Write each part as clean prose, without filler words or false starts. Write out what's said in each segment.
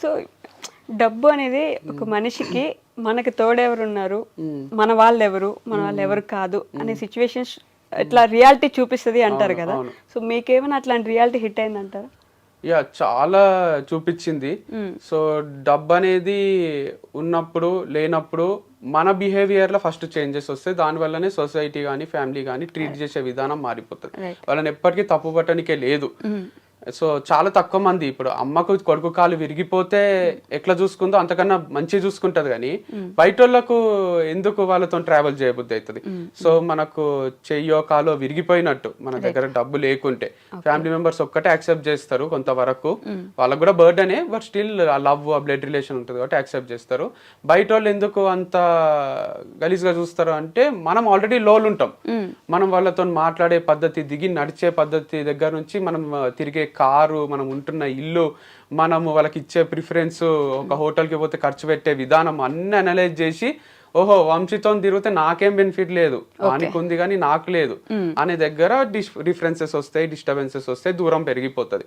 So డబ్బు అనేది ఒక మనిషికి మనకి తోడెవరు ఉన్నారు, మన వాళ్ళు ఎవరు కాదు అనే సిచ్యువేషన్స్ ఇట్లా రియాలిటీ చూపిస్తుంది అంటారు కదా. సో మీకేమైనా అట్లాంటి రియాలిటీ హిట్ అయింది అంటారా? యా, చాలా చూపించింది. సో డబ్బు అనేది ఉన్నప్పుడు లేనప్పుడు మన బిహేవియర్లో ఫస్ట్ చేంజెస్ వస్తాయి. దానివల్లనే సొసైటీ కానీ ఫ్యామిలీ కానీ ట్రీట్ చేసే విధానం మారిపోతుంది. వాళ్ళని ఎప్పటికీ తప్పు పట్టడానికే లేదు. సో చాలా తక్కువ మంది ఇప్పుడు అమ్మకు కొడుకు కాలు విరిగిపోతే ఎట్లా చూసుకుందో అంతకన్నా మంచి చూసుకుంటది, కానీ బయట వాళ్ళకు ఎందుకు వాళ్ళతో ట్రావెల్ చేయబుద్ధి అవుతుంది. సో మనకు చెయ్యో కాలో విరిగిపోయినట్టు మన దగ్గర డబ్బు లేకుంటే ఫ్యామిలీ మెంబర్స్ ఒక్కటే యాక్సెప్ట్ చేస్తారు కొంతవరకు. వాళ్ళకు కూడా బర్డనే, but still love blood relation ఉంటుంది కాబట్టి యాక్సెప్ట్ చేస్తారు. బయట వాళ్ళు ఎందుకు అంత గలీజ్గా చూస్తారు అంటే మనం ఆల్రెడీ లోలు ఉంటాం. మనం వాళ్ళతో మాట్లాడే పద్ధతి, దిగి నడిచే పద్ధతి దగ్గర నుంచి మనం తిరిగే కారు, మనం ఉంటున్న ఇల్లు, మనము వాళ్ళకి ఇచ్చే ప్రిఫరెన్స్, ఒక హోటల్కి పోతే ఖర్చు పెట్టే విధానం అన్ని అనలైజ్ చేసి ఓహో వంశీతో తిరిగితే నాకేం బెనిఫిట్ లేదు, వానికి ఉంది కానీ నాకు లేదు అనే దగ్గర డిఫరెన్సెస్ వస్తాయి, డిస్టర్బెన్సెస్ వస్తాయి, దూరం పెరిగిపోతుంది.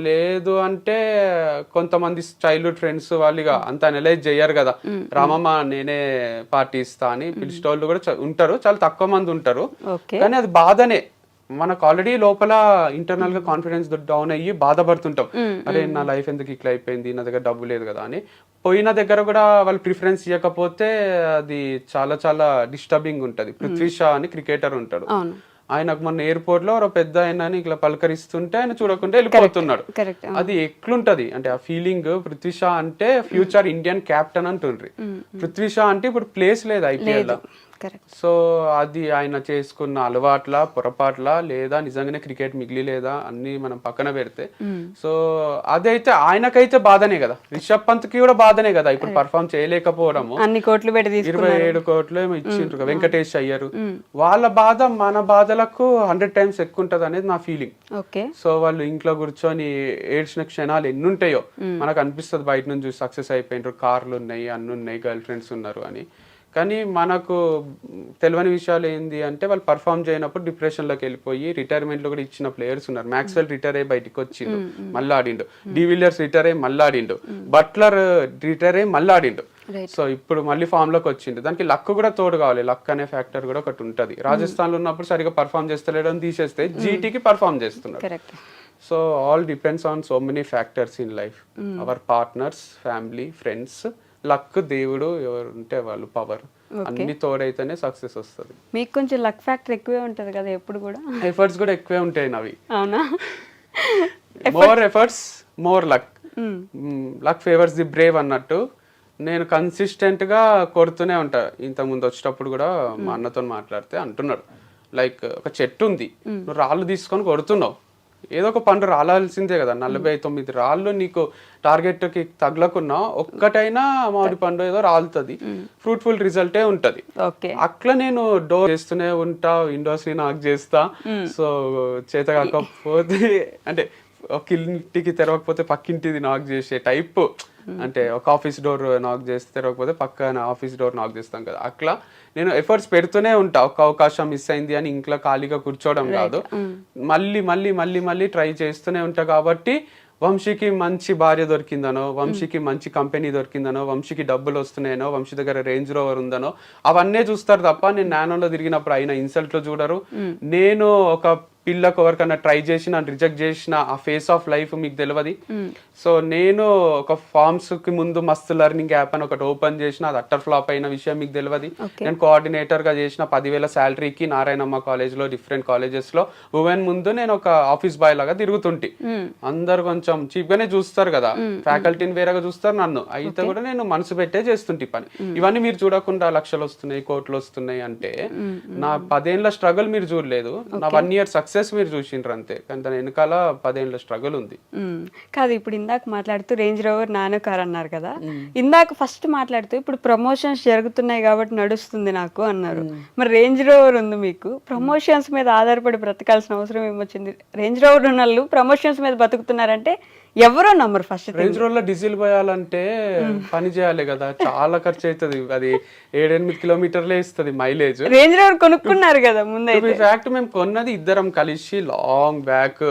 లేదు అంటే కొంతమంది చైల్డ్హుడ్ ఫ్రెండ్స్ వాళ్ళు ఇక అంత అనలైజ్ చెయ్యరు కదా, రామమ్మ నేనే పార్టీ ఇస్తా అని పిలిచేవాళ్ళు కూడా ఉంటారు, చాలా తక్కువ మంది ఉంటారు. కానీ అది బాధనే. మనకు ఆల్రెడీ లోపల ఇంటర్నల్ గా కాన్ఫిడెన్స్ డౌన్ అయ్యి బాధపడుతుంటాం, అరే నా లైఫ్ ఎందుకు ఇట్లా అయిపోయింది, నా దగ్గర డబ్బు లేదు కదా అని. పోయిన దగ్గర కూడా వాళ్ళు ప్రిఫరెన్స్ ఇవ్వకపోతే అది చాలా చాలా డిస్టర్బింగ్ ఉంటది. పృథ్వీ షా అని క్రికెటర్ ఉంటాడు, ఆయనకు మొన్న ఎయిర్పోర్ట్ లో ఒక పెద్ద ఆయన ఇట్లా పలకరిస్తుంటే ఆయన చూడకుండా వెళ్ళిపోతున్నాడు. అది ఎట్లుంటది అంటే ఆ ఫీలింగ్. పృథ్వీ షా అంటే ఫ్యూచర్ ఇండియన్ కెప్టెన్ అంటుండ్రి, పృథ్వీ షా అంటే ఇప్పుడు ప్లేస్ లేదు ఐపీఎల్ లో. సో అది ఆయన చేసుకున్న అలవాట్ల, పొరపాట్ల, లేదా నిజంగానే క్రికెట్ మిగిలి లేదా అన్ని మనం పక్కన పెడితే, సో అదైతే ఆయనకైతే బాధనే కదా, రిషబ్ పంత్ కి కూడా బాధనే కదా ఇప్పుడు పర్ఫామ్ చేయలేకపోవడము. అన్ని కోట్లు పెట్టి 27 కోట్లు ఏమో ఇచ్చిండ్రు వెంకటేష్ అయ్యారు. వాళ్ళ బాధ మన బాధలకు 100 times ఎక్కువ ఉంటది అనేది నా ఫీలింగ్. సో వాళ్ళు ఇంట్లో కూర్చొని ఏడ్చిన క్షణాలు ఎన్ని ఉంటాయో మనకు అనిపిస్తుంది బయట నుంచి. సక్సెస్ అయిపోయినారు, కార్లు ఉన్నాయి, అన్ని ఉన్నాయి, గర్ల్ ఫ్రెండ్స్ ఉన్నారు అని. కానీ మనకు తెలియని విషయాలు ఏంది అంటే వాళ్ళు పర్ఫామ్ చేయనప్పుడు డిప్రెషన్లోకి వెళ్ళిపోయి రిటైర్మెంట్లో కూడా ఇచ్చిన ప్లేయర్స్ ఉన్నారు. మ్యాక్స్వెల్ రిటైర్ అయ్యి బయటకు వచ్చిండు, మళ్ళీ ఆడిండు. డివిలియర్స్ రిటైర్ అయ్యి మళ్ళీ ఆడిండు. బట్లర్ రిటైర్ అయ్యి మళ్ళీ ఆడిండు. సో ఇప్పుడు మళ్ళీ ఫామ్ లోకి వచ్చిండు. దానికి లక్ కూడా తోడు కావాలి, లక్ అనే ఫ్యాక్టర్ కూడా ఒకటి ఉంటది. రాజస్థాన్ లో ఉన్నప్పుడు సరిగా పర్ఫామ్ చేస్తలేడు అని తీసేస్తే జీటీకి పర్ఫామ్ చేస్తున్నాడు. So all depends on so many factors in life, our partners, family, friends, luck, దేవుడు ఎవరు ఉంటే వాళ్ళు, పవర్, అన్ని తోడైతేనే సక్సెస్ వస్తుంది. మీకు కొంచెం లక్ ఫ్యాక్టర్ ఎక్కువే ఉంటది కదా ఎప్పుడు కూడా. ఎఫర్ట్స్ కూడా ఎక్కువే ఉంటాయి నవి. అవునా? More efforts more luck, luck favours the Brave అన్నట్టు. నేను కన్సిస్టెంట్ గా కొడుతూనే ఉంటా. ఇంతకుముందు వచ్చేటప్పుడు కూడా మా అన్నతో మాట్లాడితే అంటున్నాడు, లైక్ ఒక చెట్టు ఉంది, నువ్వు రాళ్ళు తీసుకొని కొడుతున్నావు, ఏదో ఒక పండు రాలాల్సిందే కదా. 49 రాళ్ళు నీకు టార్గెట్ కి తగలకున్నా ఒక్కటైనా మామిడి పండు ఏదో రాలుతుంది, ఫ్రూట్ఫుల్ రిజల్టే ఉంటది. అట్లా నేను డోర్ చేస్తూనే ఉంటా, విండోస్ ని నాక్ చేస్తా. సో చేత కాకపోతే అంటే ఒక ఇంటికి తెరవకపోతే పక్కింటిది నాక్ చేసే టైప్. అంటే ఒక ఆఫీస్ డోర్ నాక్ చేస్తే తెరవకపోతే పక్కన ఆఫీస్ డోర్ నాక్ చేస్తాం కదా, అట్లా నేను ఎఫర్ట్స్ పెడుతూనే ఉంటా. ఒక అవకాశం మిస్ అయింది అని ఇంట్లో ఖాళీగా కూర్చోవడం కాదు, మళ్ళీ మళ్ళీ మళ్ళీ మళ్ళీ ట్రై చేస్తూనే ఉంటా. కాబట్టి వంశీకి మంచి భార్య దొరికిందనో, వంశీకి మంచి కంపెనీ దొరికిందనో, వంశీకి డబ్బులు వస్తున్నాయనో, వంశీ దగ్గర రేంజ్ రోవర్ ఉందనో అవన్నీ చూస్తారు తప్ప నేను నానోలో తిరిగినప్పుడు అయిన ఇన్సల్ట్లు చూడరు. నేను ఒక పిల్లకు ఎవరికన్నా ట్రై చేసి నన్ను రిజెక్ట్ చేసిన ఆ ఫేస్ ఆఫ్ లైఫ్ మీకు తెలియదు. సో నేను ఒక ఫార్మ్స్ కి ముందు మస్తు లెర్నింగ్ యాప్ అని ఒకటి ఓపెన్ చేసిన, అది అట్టర్ ఫ్లాప్ అయిన విషయం మీకు తెలియదు. నేను కోఆర్డినేటర్ గా చేసిన 10,000 శాలరీకి నారాయణమ్మ కాలేజ్ లో, డిఫరెంట్ కాలేజెస్ లో ఉమెన్ ముందు నేను ఒక ఆఫీస్ బాయ్ లాగా తిరుగుతుంటి. అందరు కొంచెం చీప్ గానే చూస్తారు కదా, ఫ్యాకల్టీని వేరేగా చూస్తారు నన్ను. అయితే కూడా నేను మనసు పెట్టే చేస్తుంటే పని. ఇవన్నీ మీరు చూడకుండా లక్షలు వస్తున్నాయి, కోట్లు వస్తున్నాయి అంటే నా 10 ఏళ్ల స్ట్రగుల్ మీరు చూడలేదు, నా 1 year సక్సెస్ మీరు చూసిండ్రు అంతే. కానీ దాని వెనకాల 10 ఏళ్ల స్ట్రగుల్ ఉంది. కాదు, ఇప్పుడు ఇందాక మాట్లాడుతూ రేంజ్ రోవర్, నానో కార్ అన్నారు కదా, ఇందాక ఫస్ట్ మాట్లాడుతూ ఇప్పుడు ప్రమోషన్స్ జరుగుతున్నాయి కాబట్టి నడుస్తుంది నాకు అన్నారు. మరి రేంజ్ రోవర్ ఉంది మీకు, ప్రమోషన్స్ మీద ఆధారపడి బ్రతకాల్సిన అవసరం ఏమొచ్చింది? రేంజ్ రోవర్ ఉన్న వాళ్ళు ప్రమోషన్స్ మీద బతుకుతున్నారంటే ఎవరో నమ్మరు ఫస్ట్. రేంజ్ రోవర్ లో డీజిల్ పోయాలంటే పని చేయాలి కదా, చాలా ఖర్చు అవుతుంది. అది 7-8 కిలోమీటర్లే ఇస్తుంది మైలేజ్. రేంజ్ రోవర్ కొనుక్కున్నారు కదా ముందైతే. ఫ్యాక్ట్ మేము కొన్నది ఇద్దరం కలిసి లాంగ్ బ్యాక్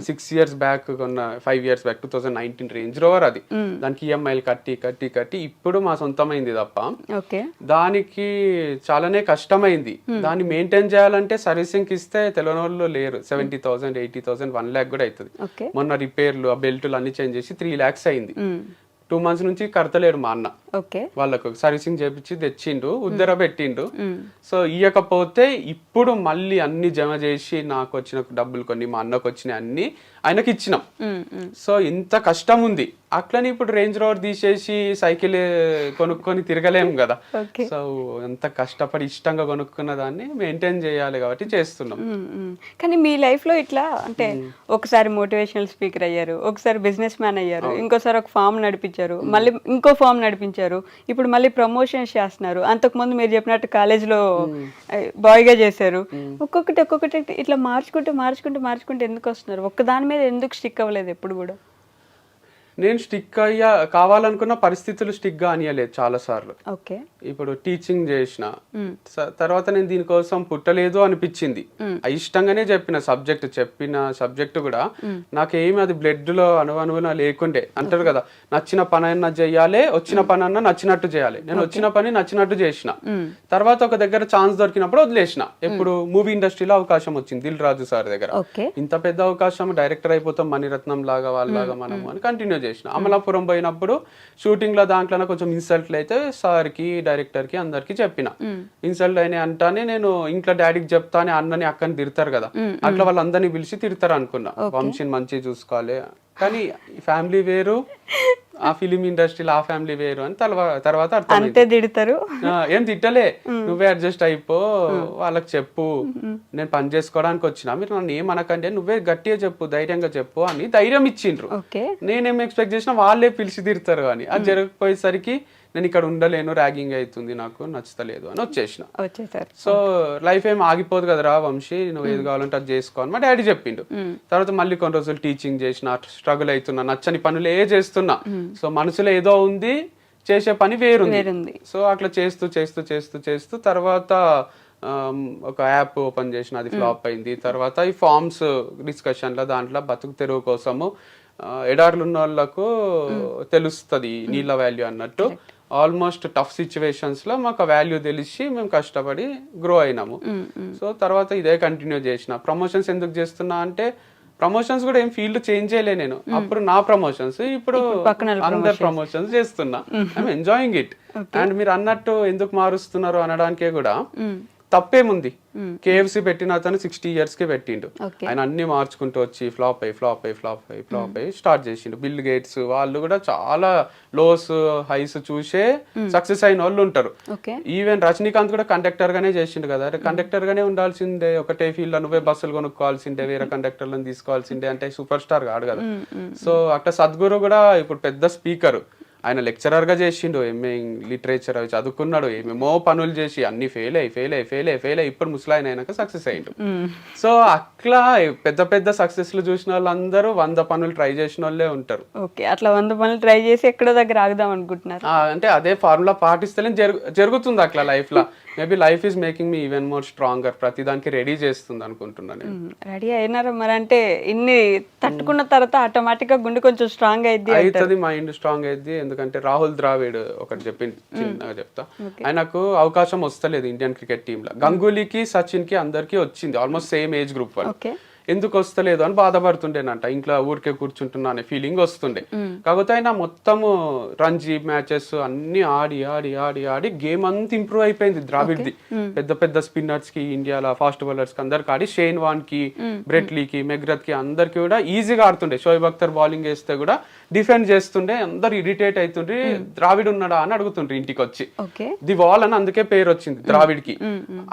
6 years బ్యాక్ కొన్న, 5 years బ్యాక్ 2019 రేంజ్ రోవర్. అది దానికి ఈఎంఐలు కట్టి కట్టి కట్టి ఇప్పుడు మా సొంతమైంది తప్ప ఓకే దానికి చాలానే కష్టమైంది. దాన్ని మెయింటైన్ చేయాలంటే సర్వీసింగ్ ఇస్తే తెలియని వాళ్ళు లేరు. 70,000 80,000 1 lakh కూడా అవుతుంది. ఓకే మొన్న రిపేర్లు ఆ బెల్ట్లు అన్ని చేంజ్ చేసి 3 lakhs అయింది. 2 months నుంచి కడతలేడు మా అన్న. ఓకే వాళ్ళకు సర్వీసింగ్ చేపించి తెచ్చిండు, ఉద్దర పెట్టిండు. సో ఇయ్యకపోతే ఇప్పుడు మళ్ళీ అన్ని జమ చేసి నాకు వచ్చిన డబ్బులు కొన్ని, మా అన్నకు వచ్చినాయి అన్ని ఆయనకి ఇచ్చినాం. సో ఇంత కష్టం ఉంది. అట్లని ఇప్పుడు రేంజ్ రోవర్ తీసేసి సైకిల్ కొనుక్కొని తిరగలేము కదా. సో ఎంత కష్టపడి ఇష్టంగా కొనుక్కున్న దాన్ని మెయింటైన్ చేయాలి కాబట్టి చేస్తున్నాం. కానీ మీ లైఫ్ లో ఇట్లా అంటే ఒకసారి మోటివేషనల్ స్పీకర్ అయ్యారు, ఒకసారి బిజినెస్ మ్యాన్ అయ్యారు, ఇంకోసారి ఒక ఫామ్ నడిపించారు, మళ్ళీ ఇంకో ఫామ్ నడిపించారు, ఇప్పుడు మళ్ళీ ప్రమోషన్స్ చేస్తున్నారు. అంతకుముందు మీరు చెప్పినట్టు కాలేజ్లో బాయ్ గా చేశారు. ఒక్కొక్కటి ఇట్లా మార్చుకుంటూ ఎందుకు వస్తున్నారు? ఒక్క దాని మీద ఎందుకు స్టిక్ అవ్వలేదు ఎప్పుడు కూడా? నేను స్టిక్ అయ్యా కావాలనుకున్న పరిస్థితులు స్టిక్ గా అనియలేదు చాలా సార్లు. ఓకే ఇప్పుడు టీచింగ్ చేసిన తర్వాత నేను దీనికోసం పుట్టలేదు అనిపించింది. ఇష్టంగానే చెప్పిన సబ్జెక్ట్ కూడా నాకేమి అది బ్లడ్ లో అనువనువున లేకుండే. అంటారు కదా, నచ్చిన పని అన్నా చెయ్యాలి, వచ్చిన పని అన్నా నచ్చినట్టు చేయాలి. నేను వచ్చిన పని నచ్చినట్టు చేసిన. తర్వాత ఒక దగ్గర ఛాన్స్ దొరికినప్పుడు వదిలేసిన. ఎప్పుడు మూవీ ఇండస్ట్రీలో అవకాశం వచ్చింది దిల్ రాజు సార్ దగ్గర. ఇంత పెద్ద అవకాశం, డైరెక్టర్ అయిపోతాం మణిరత్నం లాగా వాళ్ళలాగా మనము అని కంటిన్యూ చేసిన. అమలాపురం పోయినప్పుడు షూటింగ్ లో దాంట్లో కొంచెం ఇన్సల్ట్లు అయితే సార్ కి, డైరెక్టర్ కి, అందరికి చెప్పిన. ఇన్సల్ట్ అయినా అంటానే నేను ఇంట్లో డాడీకి చెప్తానే అన్నని అక్కని తిడతారు కదా, అట్లా వాళ్ళందరినీ పిలిచి తిడతారు అనుకున్నా. వంశీని మంచిగా చూసుకోవాలి, కానీ ఫ్యామిలీ వేరు, ఆ ఫిలిం ఇండస్ట్రీలో ఆ ఫ్యామిలీ వేరు అని తర్వాత అంతే తిడతారు. ఏం తిట్టలే, నువ్వే అడ్జస్ట్ అయిపో, వాళ్ళకి చెప్పు నేను పని చేసుకోవడానికి వచ్చిన, మీరు నన్ను ఏమనకండి, నువ్వే గట్టిగా చెప్పు, ధైర్యంగా చెప్పు అని ధైర్యం ఇచ్చిండ్రు. నేనేం ఎక్స్పెక్ట్ చేసినా వాళ్ళే పిలిచి తిడతారు అని. అది జరగకపోయేసరికి నేను ఇక్కడ ఉండలేను, ర్యాగింగ్ అవుతుంది, నాకు నచ్చలేదు అని వచ్చేసిన. సో లైఫ్ ఏం ఆగిపోదు కదరా వంశీ, నువ్వు ఏది కావాలంటే అది చేసుకో అని మా డాడీ చెప్పిండు. తర్వాత మళ్ళీ కొన్ని రోజులు టీచింగ్ చేసిన, స్ట్రగుల్ అవుతున్నా, నచ్చని పనులే చేస్తున్నా. సో మనసులో ఏదో ఉంది, చేసే పని వేరుంది. సో అట్లా చేస్తూ తర్వాత ఒక యాప్ ఓపెన్ చేసిన, అది ఫ్లాప్ అయింది. తర్వాత ఈ ఫార్మ్స్ డిస్కషన్లో దాంట్లో బతుకు తెరువు కోసము ఎడార్లు ఉన్న వాళ్ళకు తెలుస్తుంది నీళ్ళ వాల్యూ అన్నట్టు. ఆల్మోస్ట్ టఫ్ సిచ్యువేషన్స్ లో మాకు వాల్యూ తెలిసి మేము కష్టపడి గ్రో అయినాము. సో తర్వాత ఇదే కంటిన్యూ చేసిన. ప్రమోషన్స్ ఎందుకు చేస్తున్నా అంటే, ప్రమోషన్స్ కూడా ఏం ఫీల్డ్ చేంజ్ చేయలే నేను. అప్పుడు నా ప్రమోషన్స్, ఇప్పుడు అందరు ప్రమోషన్స్ చేస్తున్నా. I'm enjoying it. అండ్ మీరు అన్నట్టు ఎందుకు మారుస్తున్నారు అనడానికే కూడా తప్పేముంది. KFC పెట్టిన అతను 60 years కి పెట్టిండు. ఆయన అన్ని మార్చుకుంటూ వచ్చి ఫ్లాప్ అయ్యి స్టార్ట్ చేసిండు. బిల్ గేట్స్ వాళ్ళు కూడా చాలా లోస్ హైస్ చూసే సక్సెస్ అయిన వాళ్ళు ఉంటారు. ఈవెన్ రజనీకాంత్ కూడా కండక్టర్ గానే చేసిండు కదా. కండక్టర్ గానే ఉండాల్సిందే, ఒకటే ఫీల్డ్ లో నువ్వే బస్సులు కొనుక్కోవాల్సిందే, వేరే కండక్టర్లను తీసుకోవాల్సిందే అంటే సూపర్ స్టార్ కాడు కదా. సో అట్లా సద్గురు కూడా ఇప్పుడు పెద్ద స్పీకర్, ఆయన లెక్చరర్ గా చేసిండు, ఎంఏ లిటరేచర్ అవి చదువుకున్నాడు, ఏమేమో పనులు చేసి అన్ని ఫెయిల్ అయ్యి ఇప్పుడు ముసలాయన అయినాక సక్సెస్ అయ్యిండు. సో అట్లా పెద్ద సక్సెస్లు చూసిన వాళ్ళందరూ 100 పనులు ట్రై చేసిన వాళ్ళే ఉంటారు. అట్లా 100 పనులు ట్రై చేసి ఎక్కడో దగ్గర ఆగుదాం అనుకుంటున్నారు అంటే అదే ఫార్ములా పాటిస్తేనే జరుగుతుంది అట్లా లైఫ్ లో. Maybe life is making me even more stronger. ప్రతి దానికి రెడీ చేస్తుంది అనుకుంటున్నాను. రెడీ అయినారా మరి? అంటే ఇన్ని తట్టుకున్న తర్వాత ఆటోమేటిక్ గా గుండె కొంచెం స్ట్రాంగ్ అవుతుంది, మైండ్ స్ట్రాంగ్ అయింది. ఎందుకంటే రాహుల్ ద్రావిడ్ ఒకటి చెప్పింది, చిన్నగా చెప్తా. ఆయనకు అవకాశం వస్తలేదు ఇండియన్ క్రికెట్ టీమ్ లో. గంగూలీకి, సచిన్ కి అందరికి వచ్చింది, ఆల్మోస్ట్ సేమ్ ఏజ్ గ్రూప్ వాళ్ళు. ఎందుకు వస్తలేదు అని బాధపడుతుండేనంట. ఇంట్లో ఊరికే కూర్చుంటున్నా అనే ఫీలింగ్ వస్తుండే. కాకపోతే ఆయన మొత్తము రంజీ మ్యాచెస్ అన్ని ఆడి గేమ్ అంతా ఇంప్రూవ్ అయిపోయింది ద్రావిడ్ది. పెద్ద స్పిన్నర్స్ కి, ఇండియాలో ఫాస్ట్ బౌలర్స్ కి అందరికి ఆడి, షేన్ వాన్ కి, బ్రెట్లీకి, మెగ్రత్ కి అందరికి కూడా ఈజీగా ఆడుతుండే. షోయబ్ అఖ్తర్ బౌలింగ్ వేస్తే కూడా డిఫెండ్ చేస్తుండే. అందరు ఇరిటేట్ అవుతుండ్రి, ద్రావిడ్ ఉన్నాడా అని అడుగుతుండ్రి ఇంటికి వచ్చి. ది వాల్ అని అందుకే పేరు వచ్చింది ద్రావిడ్ కి.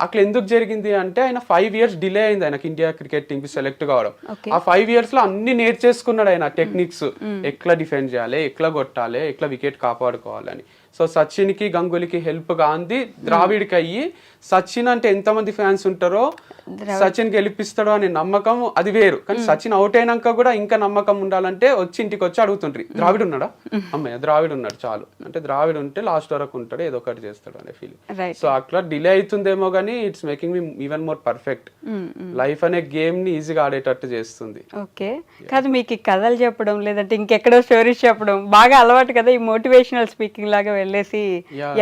అట్లా ఎందుకు జరిగింది అంటే, ఆయన 5 years డిలే అయింది ఆయనకి ఇండియా క్రికెట్ టీమ్ కి సెలెక్ట్ కావడం. ఆ 5 years లో అన్ని నేర్చేసుకున్నాడు ఆయన టెక్నిక్స్, ఎట్లా డిఫెండ్ చేయాలి, ఎట్లా కొట్టాలి, ఎట్లా వికెట్ కాపాడుకోవాలని. సో సచిన్ కి గంగూలీకి హెల్ప్ గాంధీ ద్రావిడ్కి అయ్యి సచిన్ అంటే ఎంతమంది ఫ్యాన్స్ ఉంటారో సచిన్ గెలిపిస్తాడో అనే నమ్మకం అది వేరు. కానీ సచిన్ అవుట్ అయినాక కూడా ఇంకా నమ్మకం ఉండాలంటే వచ్చి ఇంటికి వచ్చి అడుగుతుండ్రి ద్రావిడ్ ఉన్నాడా, అమ్మాయి ద్రావిడ్ ఉన్నాడు చాలు అంటే ద్రావిడ్ ఉంటే లాస్ట్ వరకు ఉంటాడు ఏదో ఒకటి చేస్తాడు అనే ఫీలింగ్. సో అట్లా డిలే అవుతుందేమో కానీ it's making me even more perfect. Life అనే గేమ్ ని ఈజీగా ఆడేటట్టు చేస్తుంది. ఓకే, కాదు మీకు ఈ కథలు చెప్పడం లేదంటే ఇంకెక్కడో స్టోరీస్ చెప్పడం బాగా అలవాటు కదా, ఈ మోటివేషనల్ స్పీకింగ్ లాగా వెళ్ళేసి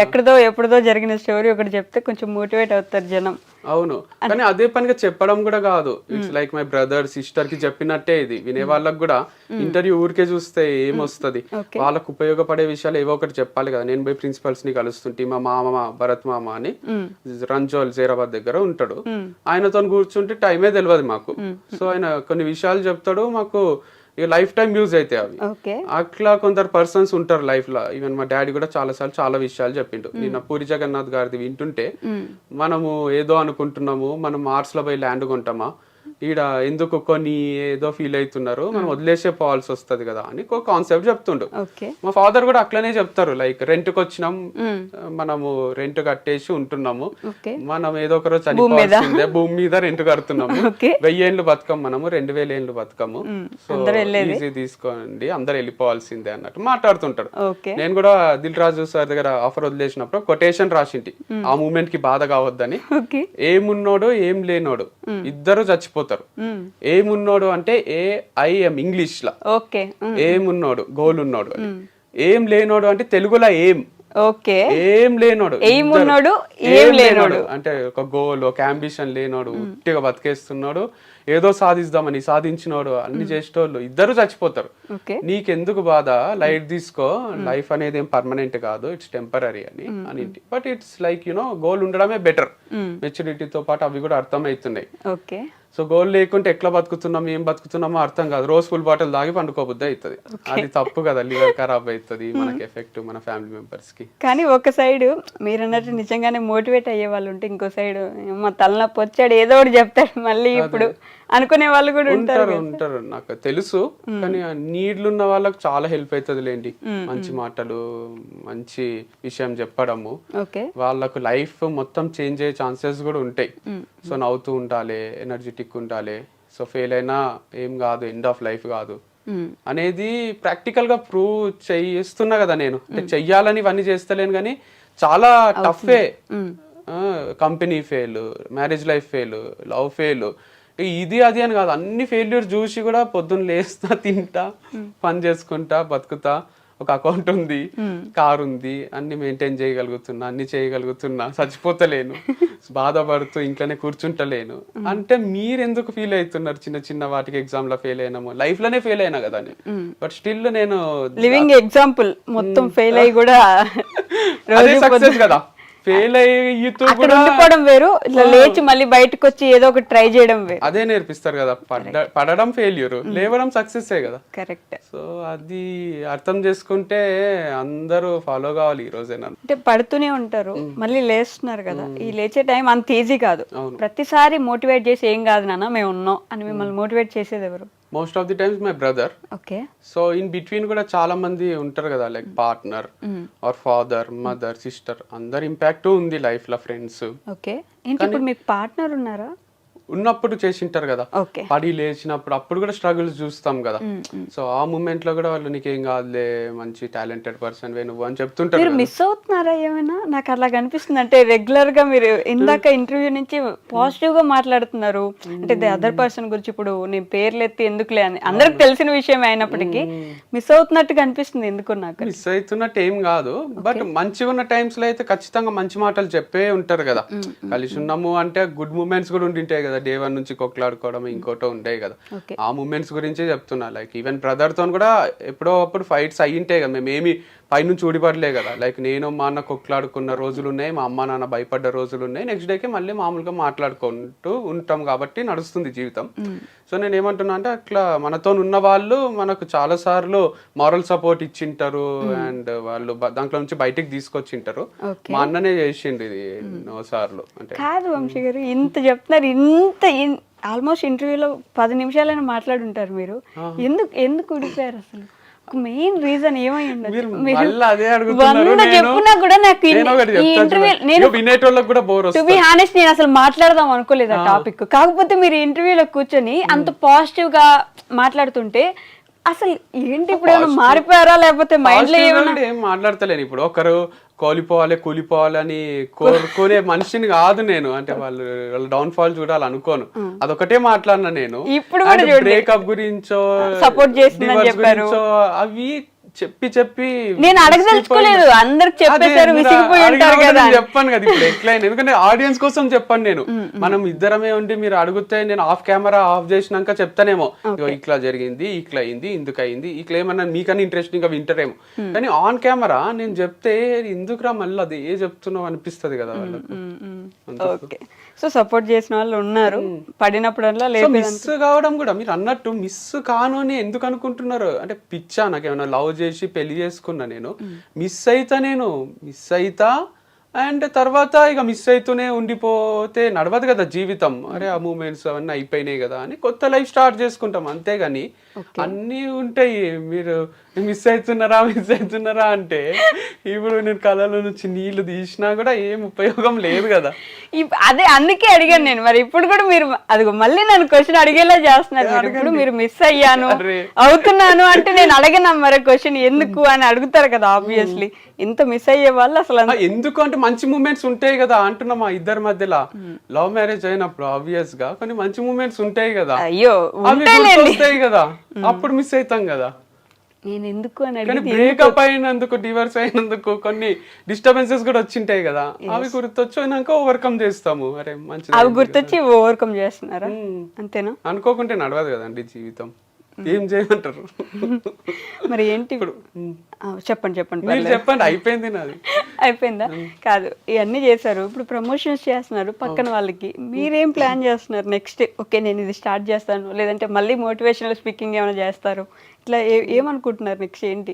ఎక్కడదో ఎప్పుడుదో జరిగిన స్టోరీ ఒకటి చెప్తే కొంచెం మోటివేట్ అవుతారు జనం. అవును, కానీ అదే పనిగా చెప్పడం కూడా కాదు. It's like my brother sister కి చెప్పినట్టే ఇది. వినే వాళ్ళకి కూడా ఇంటర్వ్యూ ఊరికే చూస్తే ఏమొస్తుంది, వాళ్ళకు ఉపయోగపడే విషయాలు ఏవో ఒకటి చెప్పాలి కదా. నేను పోయి ప్రిన్సిపల్స్ ని కలుస్తుంటే మా మామ భరత్ మామ అని రంజోల్ జైరాబాద్ దగ్గర ఉంటాడు, ఆయనతో కూర్చుంటే టైమే తెలియదు మాకు. సో ఆయన కొన్ని విషయాలు చెప్తాడు మాకు, లైఫ్ టైం యూజ్ అయితే అవి. అట్లా కొందరు పర్సన్స్ ఉంటారు లైఫ్ లో. ఈవెన్ మా డాడీ కూడా చాలా విషయాలు చెప్పిండు. నిన్న పూరి జగన్నాథ్ గారిది వింటుంటే మనము ఏదో అనుకుంటున్నాము, మనం మార్స్ లో పోయి ల్యాండ్ కొంటామా, ఈడ ఎందుకు కొన్ని ఏదో ఫీల్ అవుతున్నారు, మనం వదిలేసే పోవాల్సి వస్తుంది కదా అని ఒక కాన్సెప్ట్ చెప్తుండు. మా ఫాదర్ కూడా అట్లనే చెప్తారు, లైక్ రెంట్కి వచ్చినాం, మనము రెంట్ కట్టేసి ఉంటున్నాము, మనం ఏదో ఒక రోజు చనిపోవాల్సిందే, భూమి మీద రెంట్ కడుతున్నాము, 1000 ఏళ్ళు బతకం మనము, 2000 ఏళ్ళు బతకము, సో ఈజీ తీసుకోండి అందరు వెళ్ళిపోవాల్సిందే అన్నట్టు మాట్లాడుతుంటారు. నేను కూడా దిల్ రాజు సార్ దగ్గర ఆఫర్ వదిలేసినప్పుడు కొటేషన్ రాసింటి, ఆ మూమెంట్ కి బాధ కావద్దని. ఏమున్నోడు ఏం లేనోడు ఇద్దరు చచ్చిపోతారు. ఏమున్నోడు అంటే ఏఐఎం ఇంగ్లీష్ లా, ఏమున్నోడు గోల్ ఉన్నోడు, ఏం లేనోడు అంటే తెలుగులో ఏం ఏం లేనోడు, ఏం లేనోడు అంటే ఒక గోల్ ఒక అంబిషన్ లేనోడు, ఉట్టిగా బతికేస్తున్నాడు, ఏదో సాధిద్దామని సాధించినోడు, అన్ని చేసేటోళ్ళు ఇద్దరు చచ్చిపోతారు. నీకెందుకు బాధ, లైట్ తీసుకో, లైఫ్ అనేది ఏం పర్మనెంట్ కాదు, ఇట్స్ టెంపరీ అని. But it's like you know goal ఉండడమే బెటర్. మెచ్యూరిటీతో పాటు అవి కూడా అర్థమవుతున్నాయి. సో గోల్ లేకుంటే ఎట్లా బతుకుతున్నాం ఏం బతుకుతున్నామో అర్థం కాదు. రోజు ఫుల్ బాటిల్ దాగి పండుకోబుద్ది అవుతుంది, అది తప్పు కదా, లివర్ ఖరాబ్ అవుతుంది, మనకి ఎఫెక్ట్ మన ఫ్యామిలీ మెంబర్స్ కి. కానీ ఒక సైడ్ మీరు అన్నట్టు నిజంగానే మోటివేట్ అయ్యే వాళ్ళు ఉంటే, ఇంకో సైడ్ మా తలనొప్పి వచ్చాడు ఏదో ఒకటి చెప్తాడు మళ్ళీ ఇప్పుడు అనుకునే వాళ్ళు కూడా ఉంటారు నాకు తెలుసు. కానీ నీడ్లు ఉన్న వాళ్ళకి చాలా హెల్ప్ అవుతుంది లేండి, మంచి మాటలు మంచి విషయం చెప్పడము, వాళ్ళకు లైఫ్ మొత్తం చేంజ్ అయ్యే ఛాన్సెస్ కూడా ఉంటాయి. సో నవ్వుతూ ఉండాలి, ఎనర్జెటిక్ ఉండాలి, సో ఫెయిల్ అయినా ఏం కాదు, ఎండ్ ఆఫ్ లైఫ్ కాదు అనేది ప్రాక్టికల్ గా ప్రూవ్ చేస్తున్నా కదా నేను. అంటే చెయ్యాలని ఇవన్నీ చేస్తలేను కానీ చాలా టఫే. Company fail, marriage life fail, love fail, ఇది అది అని కాదు, అన్ని ఫెయిల్యూర్ చూసి కూడా పొద్దున్న లేస్తా, తింటా, పని చేసుకుంటా, బతుకుతా, ఒక అకౌంట్ ఉంది, కార్ ఉంది, అన్ని మెయింటైన్ చేయగలుగుతున్నా, అన్ని చేయగలుగుతున్నా, చచ్చిపోతలేను, బాధపడుతూ ఇంట్లోనే కూర్చుంటలేను అంటే మీరెందుకు ఫీల్ అవుతున్నారు? చిన్న చిన్న వాటికి ఎగ్జామ్ లో ఫెయిల్ అయినాము, లైఫ్ లోనే ఫెయిల్ అయినా కదా. బట్ స్టిల్ నేను లివింగ్ ఎగ్జాంపుల్, మొత్తం ఫెయిల్ అయ్యి కూడా సక్సెస్ కదా. ఫెయిల్ అయ్యడం వేరు, ఇట్లా లేచి మళ్ళీ బయటకు వచ్చి ఏదో ఒకటి ట్రై చేయడం వేరు. అదే నేర్పిస్తారు కదా. పడడం ఫెయిల్యూర్, లేవడం సక్సెస్ కదా. కరెక్ట్. సో అది అర్థం చేసుకుంటే అందరూ ఫాలో కావాలి ఈ రోజేనా. అంటే పడుతూనే ఉంటారు, మళ్ళీ లేస్తున్నారు కదా. ఈ లేచే టైం అంత ఈజీ కాదు. ప్రతిసారి మోటివేట్ చేసి ఏం కాదు నాన్న మేము ఉన్నాం అని మిమ్మల్ని మోటివేట్ చేసేది ఎవరు? Most of the times my brother. So in between కూడా చాలా మంది ఉంటారు కదా, like partner or father, mother, sister, అందరు ఇంపాక్ట్ ఉంది లైఫ్ లో, ఫ్రెండ్స్. ఇప్పుడు మీకు పార్ట్నర్ ఉన్నారా? ఉన్నప్పుడు చేసింటారు కదా, పడి లేచినప్పుడు అప్పుడు కూడా స్ట్రగుల్స్ చూస్తాం కదా. సో ఆ మూమెంట్ లో కూడా వాళ్ళు నీకేం కాదులే, మంచి టాలెంటెడ్ పర్సన్ వే నువ్వు అని చెప్తుంటారు. మీరు మిస్ అవుతున్నారా ఏమైనా? నాకు అలా కనిపిస్తుంది. అంటే రెగ్యులర్ గా మీరు ఇందాక ఇంటర్వ్యూ నుంచి పాజిటివ్ గా మాట్లాడుతున్నారు, అంటే ది అదర్ పర్సన్ గురించి. ఇప్పుడు నేను పేర్లు ఎత్తి ఎందుకులే అని అందరికి తెలిసిన విషయం అయినప్పటికీ మిస్ అవుతున్నట్టు కనిపిస్తుంది. ఎందుకు? నాకు మిస్ అవుతున్నట్టు ఏం కాదు, బట్ మంచిగా ఉన్న టైమ్స్ లో అయితే ఖచ్చితంగా మంచి మాటలు చెప్పే ఉంటారు కదా. కలిసి ఉన్నాము అంటే గుడ్ మూమెంట్స్ కూడా ఉండింటాయి కదా, డే 1 నుంచి కొట్లాడుకోవడం ఇంకోటో ఉంటాయి కదా. ఆ మూమెంట్స్ గురించే చెప్తున్నా. లైక్ ఈవెన్ బ్రదర్ తో కూడా ఎప్పుడో అప్పుడు ఫైట్స్ అయ్యింటాయి కదా, మేమేమి పైనుంచి ఊడిపడలే కదా. లైక్ నేను మా అన్న కొట్లాడుకున్న రోజులు ఉన్నాయి, మా అమ్మ నాన్న భయపడ్డ రోజులు ఉన్నాయి, నెక్స్ట్ డేకి మళ్ళీ మామూలుగా మాట్లాడుకుంటూ ఉంటాం కాబట్టి నడుస్తుంది జీవితం. సో నేను ఏమంటున్నా అంటే అట్లా మనతో ఉన్న వాళ్ళు మనకు చాలా సార్లు మారల్ సపోర్ట్ ఇచ్చింటారు, అండ్ వాళ్ళు దాంట్లో నుంచి బయటికి తీసుకొచ్చింటారు. మా అన్ననే చేసిండు ఇది ఎన్నో సార్లు. అంటే కాదు వంశీ గారు, ఇంత చెప్తున్నారు, ఇంత ఆల్మోస్ట్ ఇంటర్వ్యూలో 10 నిమిషాలైనా మాట్లాడుంటారు మీరు, ఎందుకు ఊడిపోయారు అసలు? మెయిన్ రీజన్ ఏమై ఉండదు? మీరు మళ్ళీ అదే అడుగుతున్నారు. చెప్పున్నా కూడా నాకు నేను ఒకటి చెప్తాను, వినేటోళ్ళకి కూడా బోర్ టు బి హానెస్ట్ నేను అసలు మాట్లాడదాం అనుకోలేదు ఆ టాపిక్. కాకపోతే మీరు ఇంటర్వ్యూలో కూర్చొని అంత పాజిటివ్ గా మాట్లాడుతుంటే అసలు ఏంటి ఇప్పుడు ఏమైనా మారిపోయారా లేకపోతే మైండ్ లో ఏమైనా? ఏం మాట్లాడతలేను ఇప్పుడు. ఒకరు కూలిపోవాలని కోరుకునే మనిషిని కాదు నేను. అంటే వాళ్ళ డౌన్ ఫాల్ చూడాలి అనుకోను, అదొకటే మాట్లాడినా నేను. ఇప్పుడు బ్రేకప్ గురించో సపోర్ట్ చేస్తుందని చెప్పారు, అవి చెప్పి నేను అడగదలుచుకోలేదు, అందరికి చెప్పేసారు, విసిగిపోయి ఉంటారు కదా. చెప్పాను కదా ఇప్పుడు ఎట్లయినా, ఎందుకంటే ఆడియన్స్ కోసం చెప్పాను నేను. మనం ఇద్దరమే ఉండి మీరు అడిగితే నేను ఆఫ్ కెమెరా ఆఫ్ చేసినాక చెప్తానేమో, ఇట్లా జరిగింది, ఇట్లా అయింది, ఇందుకు అయింది, ఇట్లా ఏమన్నా మీకన్నా ఇంట్రెస్టింగ్ గా వింటారేమో. కానీ ఆన్ కెమెరా నేను చెప్తే ఎందుకురా మళ్ళీ అది ఏ చెప్తున్నావు అనిపిస్తుంది కదా వాళ్ళకు. ఓకే, సో సపోర్ట్ చేసిన వాళ్ళు ఉన్నారు, పడినప్పుడల్లా లేదు. మిస్ కావడం కూడా మీరు అన్నట్టు మిస్ కాను అని ఎందుకు అనుకుంటున్నారు అంటే, పిచ్చా నాకేమన్నా లవ్ చేసి పెళ్లి చేసుకున్నా నేను, మిస్ అయితా అండ్ తర్వాత ఇక మిస్ అవుతూనే ఉండిపోతే నడవదు కదా జీవితం. అరే ఆ మూమెంట్స్ అవన్నీ అయిపోయినాయి కదా అని కొత్త లైఫ్ స్టార్ట్ చేసుకుంటాం, అంతేగాని అన్నీ ఉంటాయి. మీరు మిస్ అవుతున్నారా అంటే ఇప్పుడు నేను కళలో నుంచి నీళ్లు తీసినా కూడా ఏం ఉపయోగం లేదు కదా. అదే అందుకే అడిగాను నేను. మరి ఇప్పుడు కూడా మీరు అదిగో మళ్ళీ నన్ను క్వశ్చన్ అడిగేలా చేస్తున్నారు. ఇప్పుడు మీరు మిస్ అయ్యాను అవుతున్నాను అంటే నేను అడగనా మరి క్వశ్చన్ ఎందుకు అని అడుగుతారు కదా ఆబ్వియస్లీ. ఇంత మిస్ అయ్యే వాళ్ళు అసలు ఎందుకు అంటే మంచి మూమెంట్స్ ఉంటాయి కదా అంటున్నా. మా ఇద్దరి మధ్యలో లవ్ మ్యారేజ్ అయినప్పుడు ఆబ్వియస్ గా కొన్ని మంచి మూమెంట్స్ ఉంటాయి కదా, అయ్యో వస్తాయి కదా, అప్పుడు మిస్ అవుతాం కదా. నేను ఎందుకు అని బ్రేకప్ అయినందుకు, డివోర్స్ అయినందుకు కొన్ని డిస్టర్బెన్సెస్ కూడా వచ్చింటాయి కదా, అవి గుర్తొచ్చినాక ఓవర్కమ్ చేస్తాము. అరే మంచి అవి గుర్తొచ్చి ఓవర్కమ్ చేస్తున్నారా, అంతేనా? అనుకోకుంటే నడవదు కదండి జీవితం, ఏం చేయమంటారు? మరి ఏంటి ఇప్పుడు చెప్పండి చెప్పండి. అయిపోయింది నాది. అయిపోయిందా? కాదు, ఇవన్నీ చేశారు, ఇప్పుడు ప్రమోషన్స్ చేస్తున్నారు పక్కన వాళ్ళకి. మీరేం ప్లాన్ చేస్తున్నారు నెక్స్ట్? ఓకే నేను ఇది స్టార్ట్ చేస్తాను, లేదంటే మళ్ళీ మోటివేషనల్ స్పీకింగ్ ఏమైనా చేస్తారు, ఇట్లా ఏమనుకుంటున్నారు నెక్స్ట్? ఏంటి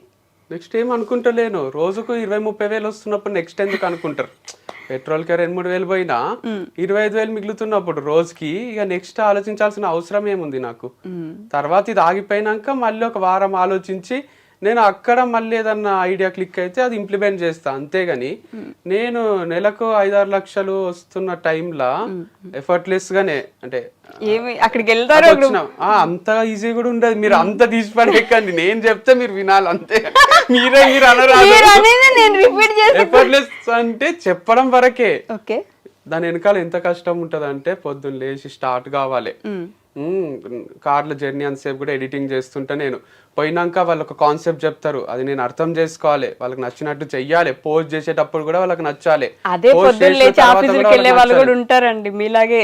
నెక్స్ట్ ఏం అనుకుంటలేను. రోజుకు 20-30 వేలు వస్తున్నప్పుడు నెక్స్ట్ ఎందుకు అనుకుంటారు? పెట్రోల్ కి 2-3 వేలు పోయినా 25 వేలు మిగులుతున్నప్పుడు రోజుకి ఇక నెక్స్ట్ ఆలోచించాల్సిన అవసరం ఏముంది నాకు? తర్వాత ఇది ఆగిపోయినాక మళ్ళీ ఒక వారం ఆలోచించి నేను అక్కడ మళ్ళీ ఏదన్నా ఐడియా క్లిక్ అయితే అది ఇంప్లిమెంట్ చేస్తా, అంతేగాని నేను నెలకు 5-6 లక్షలు వస్తున్న టైంలో ఎఫర్ట్లెస్ గానే అంటే అక్కడికి వెళ్తారు అంత ఈజీ కూడా ఉండదు. మీరు అంత తీసి పడేకండి, నేను చెప్తే మీరు వినాలి అంతే. మీరు అనరాదు. ఎఫర్ట్లెస్ అంటే చెప్పడం వరకే, దాని వెనకాల ఎంత కష్టం ఉంటది అంటే పొద్దున్న లేచి స్టార్ట్ కావాలి. కార్ల జర్నీ అంతసేపు కూడా ఎడిటింగ్ చేస్తుంటే నేను పోయినాక వాళ్ళు ఒక కాన్సెప్ట్ చెప్తారు, అది నేను అర్థం చేసుకోవాలి, వాళ్ళకి నచ్చినట్టు చెయ్యాలి, పోస్ట్ చేసేటప్పుడు కూడా వాళ్ళకి నచ్చాలి. అదే ఉంటారండి మీలాగే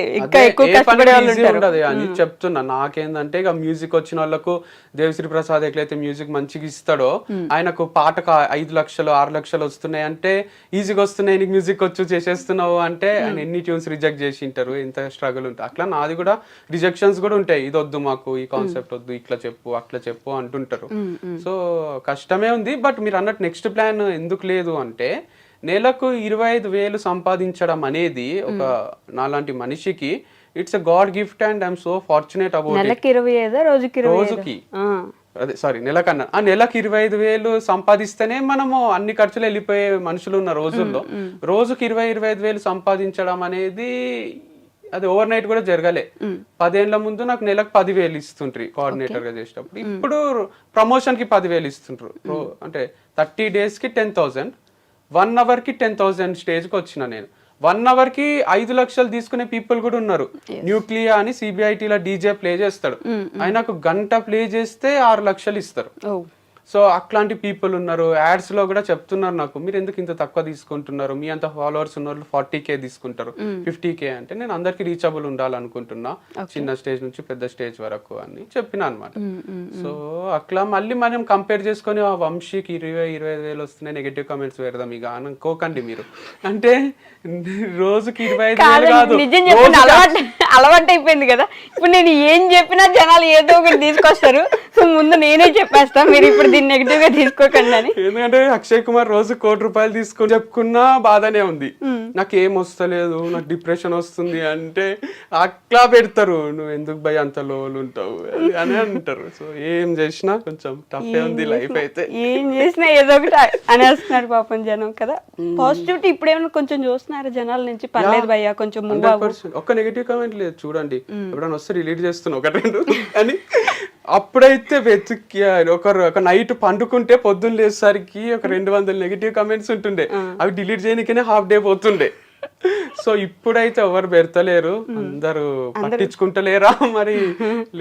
అని చెప్తున్నా. నాకేందంటే ఇక మ్యూజిక్ వచ్చిన వాళ్ళకు దేవిశ్రీ ప్రసాద్ ఎట్లయితే మ్యూజిక్ మంచిగా ఇస్తాడో, ఆయనకు పాటకు 5 లక్షలు 6 లక్షలు వస్తున్నాయి అంటే ఈజీగా వస్తున్నాయి, నీకు మ్యూజిక్ వచ్చు చేసేస్తున్నావు అంటే ఆయన ఎన్ని ట్యూన్స్ రిజెక్ట్ చేసి ఉంటారు, ఎంత స్ట్రగుల్ ఉంటుంది. అట్లా నాది కూడా రిజెక్షన్స్ కూడా ఉంటాయి, ఇది వద్దు మాకు, ఈ కాన్సెప్ట్ వద్దు, ఇట్లా చెప్పు అట్లా చెప్పు అంటుంటారు. సో కష్టమే ఉంది. బట్ మీరు అన్నట్టు నెక్స్ట్ ప్లాన్ ఎందుకు లేదు అంటే, నెలకు 25 వేలు సంపాదించడం అనేది ఒక నాలాంటి మనిషికి it's a God gift and I'm so fortunate about. రోజుకి అదే సారీ నెలకన్నా నెలకు 25 వేలు సంపాదిస్తేనే మనము అన్ని ఖర్చులు వెళ్ళిపోయే మనుషులు ఉన్న రోజుల్లో రోజుకి 20-25 వేలు సంపాదించడం అనేది అది ఓవర్ నైట్ కూడా జరగలే. 10 ఏళ్ల ముందు నాకు నెలకు 10 వేలు ఇస్తుంటారు కోఆర్డినేటర్ గా చేసేటప్పుడు. ఇప్పుడు ప్రమోషన్ కి 10 వేలు ఇస్తుంటారు. అంటే 30 days కి 10,000, 1 hour కి 10,000 స్టేజ్ కి వచ్చిన నేను. 1 hour కి 5 లక్షలు తీసుకునే పీపుల్ కూడా ఉన్నారు. న్యూక్లియా అని సిబిఐటీలో డీజే ప్లే చేస్తాడు, ఆయనకు గంట ప్లే చేస్తే 6 లక్షలు ఇస్తారు. సో అట్లాంటి పీపుల్ ఉన్నారు. యాడ్స్ లో కూడా చెప్తున్నారు నాకు, మీరు ఎందుకు ఇంత తక్కువ తీసుకుంటున్నారు, మీ అంత ఫాలోవర్స్ ఉన్న వాళ్ళు 40K తీసుకుంటారు, 50K అంటే నేను అందరికి రీచబుల్ ఉండాలనుకుంటున్నా, చిన్న స్టేజ్ నుంచి పెద్ద స్టేజ్ వరకు అని చెప్పిన అనమాట. సో అట్లా మళ్ళీ మనం కంపేర్ చేసుకొని ఆ వంశీకి 20-25 వేలు వస్తున్నాయి నెగటివ్ కామెంట్స్ పెడదాం ఇక అనుకోకండి మీరు. అంటే రోజుకి 25 వేలు కాదు, అలవాటు అయిపోయింది కదా. ఇప్పుడు నేను ఏం చెప్పినా జనాలు ఏదో ఒకటి తీసుకొస్తారు. సో ముందు నేనే చెప్పేస్తా, మీరు ఇప్పుడు దీన్ని నెగిటివ్ గా తీసుకోకండి అని. ఎందుకంటే అక్షయ్ కుమార్ రోజు 1 కోటి రూపాయలు తీసుకొని చెప్పుకున్నా బాధనే ఉంది. నాకు ఏం వస్తలేదు, నాకు డిప్రెషన్ వస్తుంది అంటే అట్లా పెడతారు, నువ్వు ఎందుకు భయ అంత లోలు ఉంటావు అని అంటారు. సో ఏం చేసినా కొంచెం టఫే ఉంది లైఫ్ అయితే. ఏం చేసినా ఏదో ఒకటి అనేస్తున్నారు పాపం జనం కదా. పాజిటివిటీ ఇప్పుడు ఏమైనా కొంచెం చూస్తున్నారు జనాల నుంచి, పర్లేదు భయ్యా కొంచెం మూవ్ అవ్వు. ఒక్క నెగిటివ్ కామెంట్ లేదు చూడండి, ఎప్పుడైనా వస్తే రిలీట్ చేస్తున్నా 1-2 అని. అప్పుడైతే వెతికి ఒక నైట్ పండుకుంటే పొద్దున్న లేసరికి ఒక 200 నెగిటివ్ కామెంట్స్ ఉంటుండే, అవి డిలీట్ చేయడానికనే హాఫ్ డే పోతుండే. సో ఇప్పుడైతే ఎవరు పెడతలేరు, అందరూ పట్టించుకుంటలేరా మరి,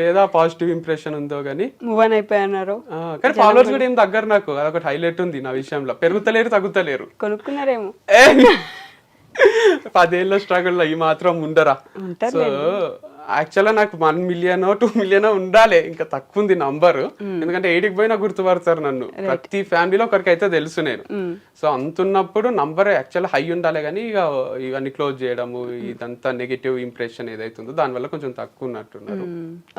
లేదా పాజిటివ్ ఇంప్రెషన్ ఉందో గానీ మూవ్ ఆన్ అయిపోయినారు. కానీ ఫాలోవర్స్ కూడా ఏం తగ్గరు నాకు, అదొకటి హైలైట్ ఉంది నా విషయంలో. పెరుగుతలేరు తగ్గుతలేరు. కొనుక్కున్నారేమో 10 ఏళ్ళ స్ట్రగుల్ ఈ మాత్రం ఉండరా. సో యాక్చువల్గా నాకు 1 మిలియన్ 2 మిలియన్ ఉండాలి, ఇంకా తక్కువ ఉంది నంబర్. ఎందుకంటే 8కి పోయినా గుర్తుపడతారు నన్ను, ప్రతి ఫ్యామిలీలో ఒకరికైతే తెలుసు నేను. సో అంతున్నప్పుడు నంబర్ యాక్చువల్గా హై ఉండాలి, కానీ ఇక ఇవన్నీ క్లోజ్ చేయడము, ఇదంతా నెగిటివ్ ఇంప్రెషన్ ఏదైతుందో దానివల్ల కొంచెం తక్కువ ఉన్నట్టున్నారు.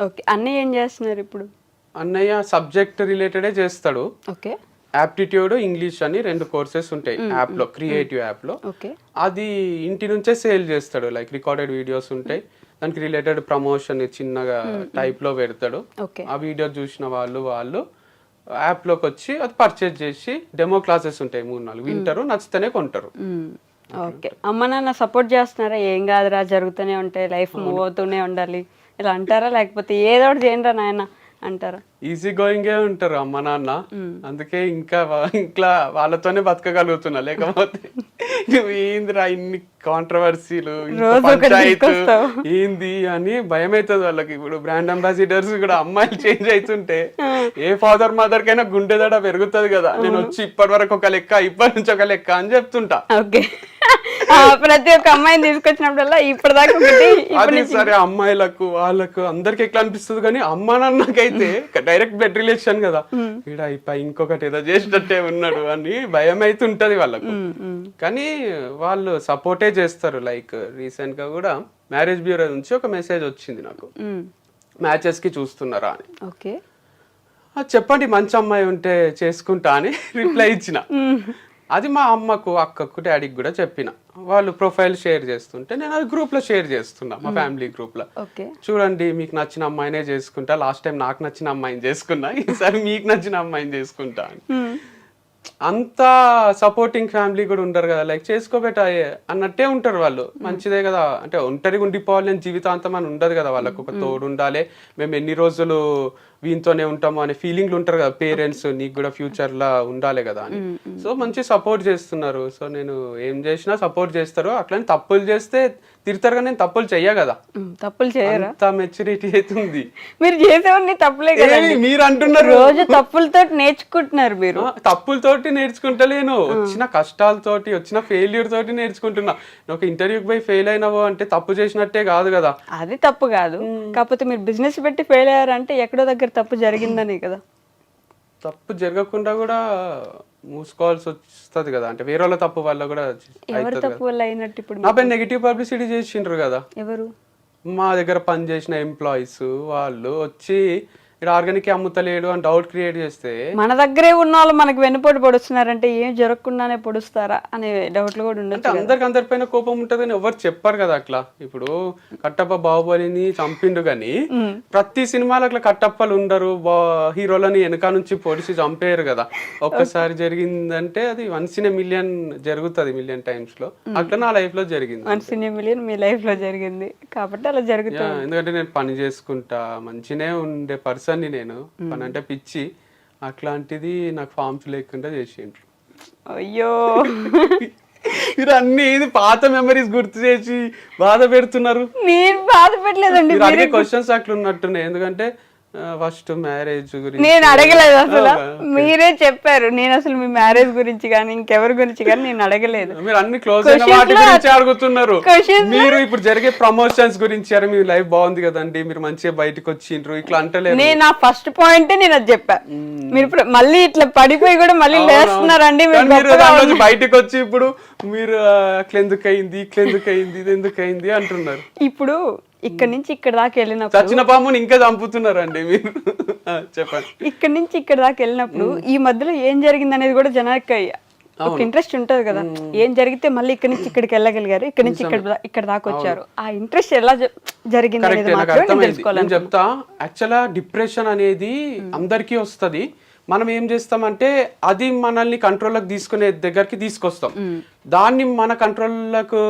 ఓకే, అన్నయ్య ఏం చేస్తున్నారు ఇప్పుడు? అన్నయ్య సబ్జెక్ట్ రిలేటెడే చేస్తాడు. ఓకే, యాప్టిట్యూడ్ ఇంగ్లీష్ అని 2 కోర్సెస్ ఉంటాయి యాప్ లో, క్రియేటివ్ యాప్ లో. అది ఇంటి నుంచే సేల్ చేస్తాడు, లైక్ రికార్డెడ్ వీడియోస్ ఉంటాయి, దానికి రిలేటెడ్ ప్రమోషన్ చిన్నగా టైప్ లో పెడతాడు. ఆ వీడియో చూసిన వాళ్ళు యాప్ లోకి వచ్చి అది పర్చేజ్ చేసి డెమో క్లాసెస్ ఉంటాయి 3-4 వింటారు, నచ్చితేనే కొంటారు. ఓకే, అమ్మ నాన్న సపోర్ట్ చేస్తున్నారా? ఏం కాదురా జరుగుతూనే ఉంటాయి, లైఫ్ మూవ్ అవుతూనే ఉండాలి ఇలా అంటారా, లేకపోతే ఏదో ఒకటి చేయండి నాయన అంటారా? ఈజీ గోయింగే ఉంటారు అమ్మ నాన్న, అందుకే ఇంకా వాళ్ళతోనే బతకగలుగుతున్నా. లేకపోతే నువ్వు ఏందిరా ఇన్ని కాంట్రవర్సీలు, పంచాయతీ ఏంది అని భయం అవుతుంది వాళ్ళకి. ఇప్పుడు బ్రాండ్ అంబాసిడర్స్ కూడా అమ్మాయిలు చేంజ్ అవుతుంటే ఏ ఫాదర్ మదర్ కైనా గుండెదడ పెరుగుతుంది కదా. నేను వచ్చి ఇప్పటి వరకు ఒక లెక్క, ఇప్పటి నుంచి ఒక లెక్క అని చెప్తుంటా. ఓకే, ప్రతి ఒక్క అమ్మాయిని తీసుకొచ్చినప్పుడల్లా ఇప్పటిదాకా అది సరే, అమ్మాయిలకు వాళ్ళకు అందరికి ఎట్లా అనిపిస్తుంది, కానీ అమ్మ నాన్నకైతే డైరెక్ట్ బెడ్ రిలేషన్ కదా, ఇక్కడ ఇంకొకటి ఏదో చేసినట్టే ఉన్నాడు అని భయం అయితే ఉంటది వాళ్ళకు. కానీ వాళ్ళు సపోర్టే చేస్తారు. లైక్ రీసెంట్ గా కూడా మ్యారేజ్ బ్యూరో నుంచి ఒక మెసేజ్ వచ్చింది నాకు, మ్యాచెస్ కి చూస్తున్నారా అని. ఓకే, చెప్పండి మంచి అమ్మాయి ఉంటే చేసుకుంటా అని రిప్లై ఇచ్చిన. అది మా అమ్మకు, అక్కకు, డాడీకి కూడా చెప్పిన. వాళ్ళు ప్రొఫైల్ షేర్ చేస్తుంటే నేను అది గ్రూప్ లో షేర్ చేస్తున్నా, మా ఫ్యామిలీ గ్రూప్ లో. చూడండి మీకు నచ్చిన అమ్మాయినే చేసుకుంటా, లాస్ట్ టైం నాకు నచ్చిన అమ్మాయిని చేసుకున్నా, ఈసారి మీకు నచ్చిన అమ్మాయిని చేసుకుంటా అని. అంత సపోర్టింగ్ ఫ్యామిలీ కూడా ఉంటారు కదా, లైక్ చేసుకోబెట్టా అన్నట్టే ఉంటారు వాళ్ళు. మంచిదే కదా, అంటే ఒంటరిగా ఉండిపోవాలి అని జీవితాంతం అని ఉండదు కదా, వాళ్ళకు ఒక తోడు ఉండాలి, మేము ఎన్ని రోజులు వీనితోనే ఉంటాము అనే ఫీలింగ్లు ఉంటారు కదా పేరెంట్స్, నీకు కూడా ఫ్యూచర్ లా ఉండాలి కదా అని. సో మంచి సపోర్ట్ చేస్తున్నారు. సో నేను ఏం చేసినా సపోర్ట్ చేస్తారు. అట్లని తప్పులు చేస్తే తిడతారు, కానీ నేను తప్పులు చెయ్య కదా. తప్పులు చేయరా? అంత మెచ్యూరిటీ అవుతుంది. మీరు చేసేవన్నీ తప్పులే కదా, మీరు అంటున్నారు. రోజు తప్పులతో నేర్చుకుంటున్నారు మీరు. తప్పులతోటి నేర్చుకుంటలేను, వచ్చిన కష్టాలతోటి, వచ్చిన ఫెయిల్యూర్ తోటి నేర్చుకుంటున్నా. ఒక ఇంటర్వ్యూకి పోయి ఫెయిల్ అయినావో అంటే తప్పు చేసినట్టే కాదు కదా. అది తప్పు కాదు, కాకపోతే మీరు బిజినెస్ పెట్టి ఫెయిల్ అయ్యారంటే ఎక్కడో దగ్గర తప్పు జరిగిందని కదా. తప్పు జరగకుండా కూడా మూసుకోవాల్సి వస్తుంది కదా, అంటే వేరే వాళ్ళ తప్పు వల్ల కూడా. ఎవరి తప్పు వల్ల అయినట్టు? ఇప్పుడు నాపై నెగిటివ్ పబ్లిసిటీ చేసిండ్రు కదా. ఎవరు? మా దగ్గర పనిచేసిన ఎంప్లాయీస్ వాళ్ళు వచ్చి ఇక్కడ ఆర్గానిక్ అమ్ముతలేడు అని డౌట్ క్రియేట్ చేస్తే, మన దగ్గరే ఉన్న వాళ్ళు మనకి వెన్నుపోటు పొడుస్తున్నారంటే ఏం జరగకుండానే పొడుస్తారా అనే డౌట్లు కూడా ఉండదు. అందరికి అందరిపైన కోపం ఉంటది కానీ ఎవరు చెప్పారు కదా అట్లా. ఇప్పుడు కట్టప్ప బాహుబలిని చంపిండు కానీ ప్రతి సినిమాలో అట్లా కట్టప్పలు ఉండరు, హీరోలని వెనక నుంచి పొడిచి చంపేయరు కదా. ఒక్కసారి జరిగిందంటే అది 1 in a million జరుగుతుంది, మిలియన్ టైమ్స్ లో. అట్లా నా లైఫ్ లో జరిగింది. 1 in a million me life లో జరిగింది కాబట్టి అలా జరుగుతుంది. ఎందుకంటే నేను పని చేసుకుంటా, మంచినే ఉండే పర్సన్ ని, నేను పని అంటే పిచ్చి, అట్లాంటిది నాకు ఫార్మ్స్ లేకుండా చేసిండ్రు. అయ్యో, మీరు అన్ని పాత మెమరీస్ గుర్తు చేసి బాధ పెడుతున్నారు. నేను బాధ పెట్టలేదండి, అడిగే క్వశ్చన్స్ అట్లా ఉన్నట్టున్నాయి. ఎందుకంటే ఫస్ట్ మ్యారేజ్ గురించి నేను అడగలేదు అసలు, మీరే చెప్పారు. నేను అసలు మీ మ్యారేజ్ గురించి కానీ ఇంకెవరి గురించి కానీ నేను అడగలేదు. మీరు అన్ని క్లోజ్ అయిన వాటి గురించి అడుగుతున్నారు. మీరు ఇప్పుడు జరిగే ప్రమోషన్స్ గురించి, అరే మీ లైఫ్ బాగుంది కదండి, మీరు మంచిగా బయటకు వచ్చిండ్రు, ఇట్లా అంటలేదు. నేను నా ఫస్ట్ పాయింట్ నేను అది చెప్పా. మీరు ఇప్పుడు మళ్ళీ ఇట్లా పడిపోయి కూడా మళ్ళీ లేస్తున్నారండి. మీరు బయటకు వచ్చి ఇప్పుడు మీరు అట్లా ఎందుకు అయింది, ఇట్లా ఎందుకు అయింది, ఇది ఎందుకు అయింది అంటున్నారు. ఇప్పుడు ఇక్కడ నుంచి ఇక్కడ దాకా వెళ్ళినప్పుడు చచ్చిన పాముని ఇంకా చంపుతున్నారండి మీరు. చెప్పండి. ఇక్కడ నుంచి ఇక్కడ దాకా వెళ్ళినప్పుడు ఈ మధ్యలో ఏం జరిగింది అనేది కూడా జనానికి ఒక ఇంట్రెస్ట్ ఉంటది కదా. ఏం జరిగితే మళ్ళీ ఇక్కడ నుంచి ఇక్కడికి వెళ్ళగలిగారు, ఇక్కడ నుంచి ఇక్కడ దాకా వచ్చారు, ఆ ఇంట్రెస్ట్ ఎలా జరిగింది అనేది మాత్రం నేను తెలుసుకోవాలి. నేను చెప్తా. యాక్చువల్గా డిప్రెషన్ అనేది అందరికీ వస్తది. మనం ఏం చేస్తామంటే అది మనల్ని కంట్రోల్లోకి తీసుకునే దగ్గరికి తీసుకొస్తాం. దాన్ని మన కంట్రోల్లోకి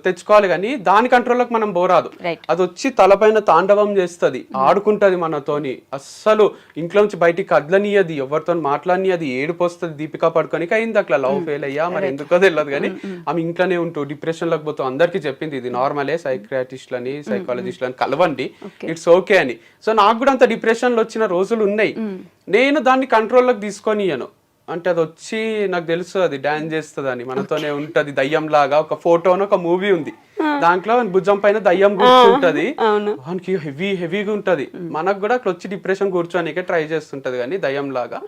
తెచ్చుకోవాలి, కానీ దాని కంట్రోల్లోకి మనం పోరాదు. అది వచ్చి తలపైన తాండవం చేస్తుంది, ఆడుకుంటది మనతోని. అస్సలు ఇంట్లో నుంచి బయటికి కదలనియది, ఎవరితో మాట్లాడనియది, ఏడుపు వస్తుంది. దీపికా పడుకోనికి అయింది అట్లా, లవ్ ఫెయిల్ అయ్యా మరి ఎందుకో తెలియదు, కానీ ఆమె ఇంట్లోనే ఉంటూ డిప్రెషన్ లోకి పోతూ అందరికీ చెప్పింది ఇది నార్మలే, సైకియాట్రిస్ట్లని సైకాలజిస్ట్లని కలవండి, ఇట్స్ ఓకే అని. సో నాకు కూడా అంత డిప్రెషన్ లో వచ్చిన రోజులు ఉన్నాయి. నేను దాన్ని కంట్రోల్లోకి తీసుకొనియను. అంటే అది వచ్చి నాకు తెలుసు అది డాన్స్ చేస్తుంది అని, మనతోనే ఉంటది దయ్యం లాగా. ఒక ఫోటోను ఒక మూవీ ఉంది, దాంట్లో భుజం పైన దయ్యం కూర్చుంటది, వానికి హెవీగా ఉంటది. మనకు కూడా అట్లా వచ్చి డిప్రెషన్ కూర్చోనికే ట్రై చేస్తుంటది, కానీ దయ్యం లాగా.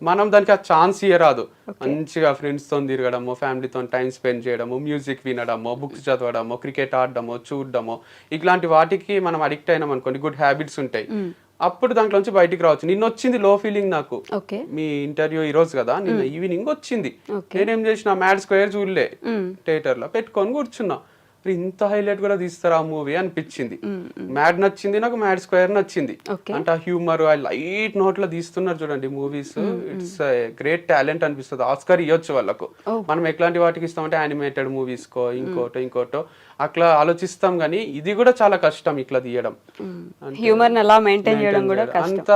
మనం దానికి ఆ ఛాన్స్ ఇయ్యరాదు. మంచిగా ఫ్రెండ్స్ తో తిరగడము, ఫ్యామిలీతో టైం స్పెండ్ చేయడము, మ్యూజిక్ వినడము, బుక్స్ చదవడము, క్రికెట్ ఆడడము, చూడడము, ఇట్లాంటి వాటికి మనం అడిక్ట్ అయినాం అనుకోండి, గుడ్ హ్యాబిట్స్ ఉంటాయి, అప్పుడు దాంట్లో నుంచి బయటికి రావచ్చు. నిన్న వచ్చింది లో ఫీలింగ్ నాకు, మీ ఇంటర్వ్యూ ఈ రోజు కదా, నిన్న ఈవినింగ్ వచ్చింది. నేనేం చేసిన, మ్యాడ్ స్క్వేర్ చూడలే, థియేటర్ లో పెట్టుకొని కూర్చున్నా. ఇంత హైలైట్ కూడా తీస్తారా ఆ మూవీ అనిపించింది. మ్యాడ్ నచ్చింది నాకు, మ్యాడ్ స్క్వేర్ నచ్చింది. అంటే ఆ హ్యూమర్, ఆ లైట్ నోట్ లో తీస్తున్నారు చూడండి మూవీస్, ఇట్స్ గ్రేట్ టాలెంట్ అనిపిస్తుంది. ఆస్కర్ ఇవ్వచ్చు వాళ్ళకు. మనం ఎట్లాంటి వాటికి ఇస్తామంటే యానిమేటెడ్ మూవీస్ కో ఇంకోటో అట్లా ఆలోచిస్తాం, కానీ ఇది కూడా చాలా కష్టం ఇట్లా తీయడం. హ్యూమర్ ఎలా మెయింటైన్ చేయడం కూడా అంత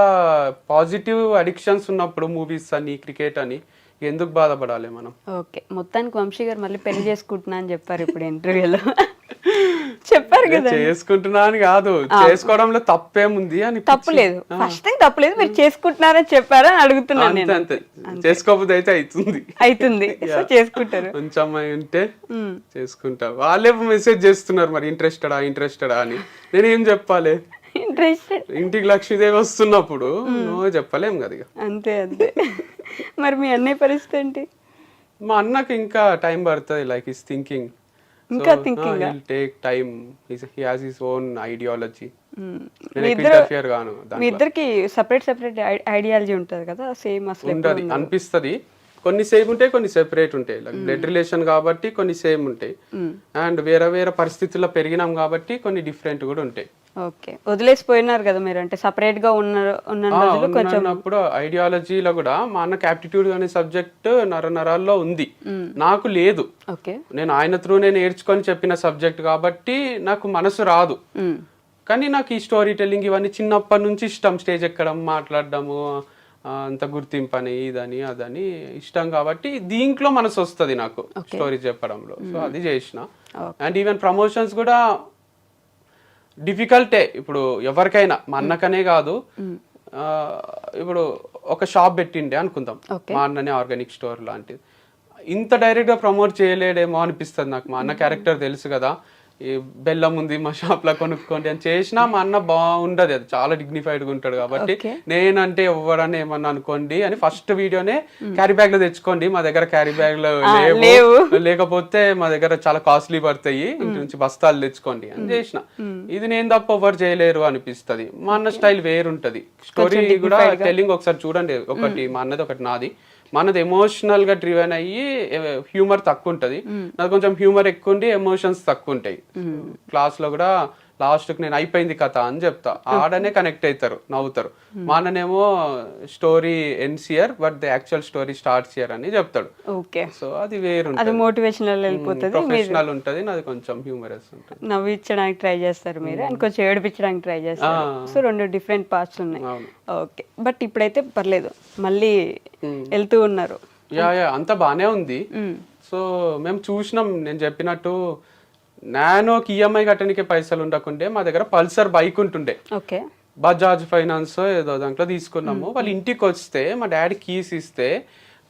పాజిటివ్ అడిక్షన్స్ ఉన్నప్పుడు మూవీస్ అని, క్రికెట్ అని ఎందుకు బాధపడాలి మనం? ఓకే, మొత్తానికి వంశీ గారు మళ్ళీ పెళ్లి చేసుకుంటున్నా అని చెప్పారు ఇప్పుడు ఇంటర్వ్యూలో. చెప్పారు కదా, చేసుకుంటున్నా అని కాదు, చేసుకోవడంలో తప్పేముంది అని. తప్పులేదు, ఫస్ట్ థింగ్ తప్పులేదు, మీరు చేసుకుంటున్నారని చెప్పారని అడుగుతున్నాను నేను. అంతే, చేసుకోకపోతే అయితే అవుతుంది సో చేసుకుంటారు. మంచి అమ్మాయి ఉంటే చేసుకుంటారు. వాళ్ళే మెసేజ్ చేస్తున్నారు మరి ఇంట్రెస్టెడా అని. నేనేం చెప్పాలి? ఇంటికి లక్ష్మీదేవి వస్తున్నప్పుడు నువ్వు చెప్పలేం కదా ఇక. అంతే. మరి మీ అన్నయ్య పరిస్థితి ఏంటి? మా అన్నకి ఇంకా టైం పడుతుంది, లైక్ హిస్ థింకింగ్. ఇంకా thinking take time, he has his own ideology. మీ ఇద్దరికి సెపరేట్ ఐడియాలజీ ఉంటది కదా, సేమ్ అసలు ఉంటది అనిపిస్తుంది. కొన్ని సేమ్ ఉంటాయి, కొన్ని సెపరేట్ ఉంటాయి. లైక్ బ్లడ్ రిలేషన్ కాబట్టి కొన్ని సేమ్ ఉంటాయి, అండ్ వేరే పరిస్థితుల్లో పెరిగినాం కాబట్టి డిఫరెంట్ కూడా ఉంటాయి. ఓకే, వదిలేసిపోయినారు కదా మీరు, అంటే సపరేట్ గా ఉన్నప్పుడు ఐడియాలజీలో కూడా మా అన్నకి యాప్టిట్యూడ్ అనే సబ్జెక్ట్ నరాల్లో ఉంది, నాకు లేదు. నేను ఆయన త్రూ నేర్చుకొని చెప్పిన సబ్జెక్ట్ కాబట్టి నాకు మనసు రాదు. కానీ నాకు ఈ స్టోరీ టెల్లింగ్ ఇవన్నీ చిన్నప్పటి నుంచి ఇష్టం. స్టేజ్ ఎక్కడం, మాట్లాడడము, అంత గుర్తింపు అని, ఇదని అదని ఇష్టం కాబట్టి దీంట్లో మనసు వస్తుంది నాకు స్టోరీ చెప్పడంలో. సో అది చేసిన. అండ్ ఈవెన్ ప్రమోషన్స్ కూడా డిఫికల్టే. ఇప్పుడు ఎవరికైనా, మా అన్నకనే కాదు, ఇప్పుడు ఒక షాప్ పెట్టిండే అనుకుందాం, మా అన్ననే ఆర్గానిక్ స్టోర్ లాంటిది, ఇంత డైరెక్ట్ గా ప్రమోట్ చేయలేడేమో అనిపిస్తుంది నాకు. మా అన్న క్యారెక్టర్ తెలుసు కదా, ఈ బెల్లం ఉంది మా షాప్ లో కొనుక్కోండి అని చేసినా మా అన్న బాగుండదు, అది చాలా డిగ్నిఫైడ్ గా ఉంటాడు కాబట్టి. నేనంటే ఎవరన్నా ఏమన్నా అనుకోండి అని ఫస్ట్ వీడియోనే క్యారీ బ్యాగ్ లో తెచ్చుకోండి, మా దగ్గర క్యారీ బ్యాగ్ లో లేవు, లేకపోతే మా దగ్గర చాలా కాస్ట్లీ పడతాయి, ఇంటి నుంచి బస్తాలు తెచ్చుకోండి అని చేసిన. ఇది నేను తప్ప ఎవరు చేయలేరు అనిపిస్తుంది. మా అన్న స్టైల్ వేరుంటది. స్టోరీ కూడా టెల్లింగ్ ఒకసారి చూడండి, ఒకటి మా అన్నది, ఒకటి నాది. మనది ఎమోషనల్ గా డ్రివెన్ అయ్యి హ్యూమర్ తక్కువ ఉంటది, నాకు కొంచెం హ్యూమర్ ఎక్కువ ఉండి ఎమోషన్స్ తక్కువ ఉంటాయి. క్లాస్ లో కూడా లాస్ట్ కి నేను అయిపోయింది కథ అని చెప్తా, ఆడనే కనెక్ట్ అవుతారు, నవ్వుతారు. మా అన్ననేమో story ends here but the actual story starts here అని చెప్తాడు. సో అది వేరు, మోటివేషనల్ వెళ్ళిపోతుంది, ప్రొఫెషనల్ ఉంటది, నాది కొంచెం హ్యూమరస్ ఉంటుంది. నవ్వించడానికి ట్రై చేస్తారు మీరు, అండ్ కొంచెం ఏడిపించడానికి ట్రై చేస్తారు. సో రెండు డిఫరెంట్ పార్ట్స్ ఉన్నాయి. ఓకే, బట్ ఇప్పుడైతే పర్లేదు, మళ్ళీ వెళ్తూ ఉన్నారు. అంతా బానే ఉంది. సో మేము చూసినాం, నేను చెప్పినట్టు నానోకి ఈఎంఐ కట్టడానికి పైసలు ఉండకుండే మా దగ్గర పల్సర్ బైక్ ఉంటుండే, బజాజ్ ఫైనాన్స్ ఏదో దాంట్లో తీసుకున్నాము. వాళ్ళు ఇంటికి వస్తే మా డాడీ కీస్ ఇస్తే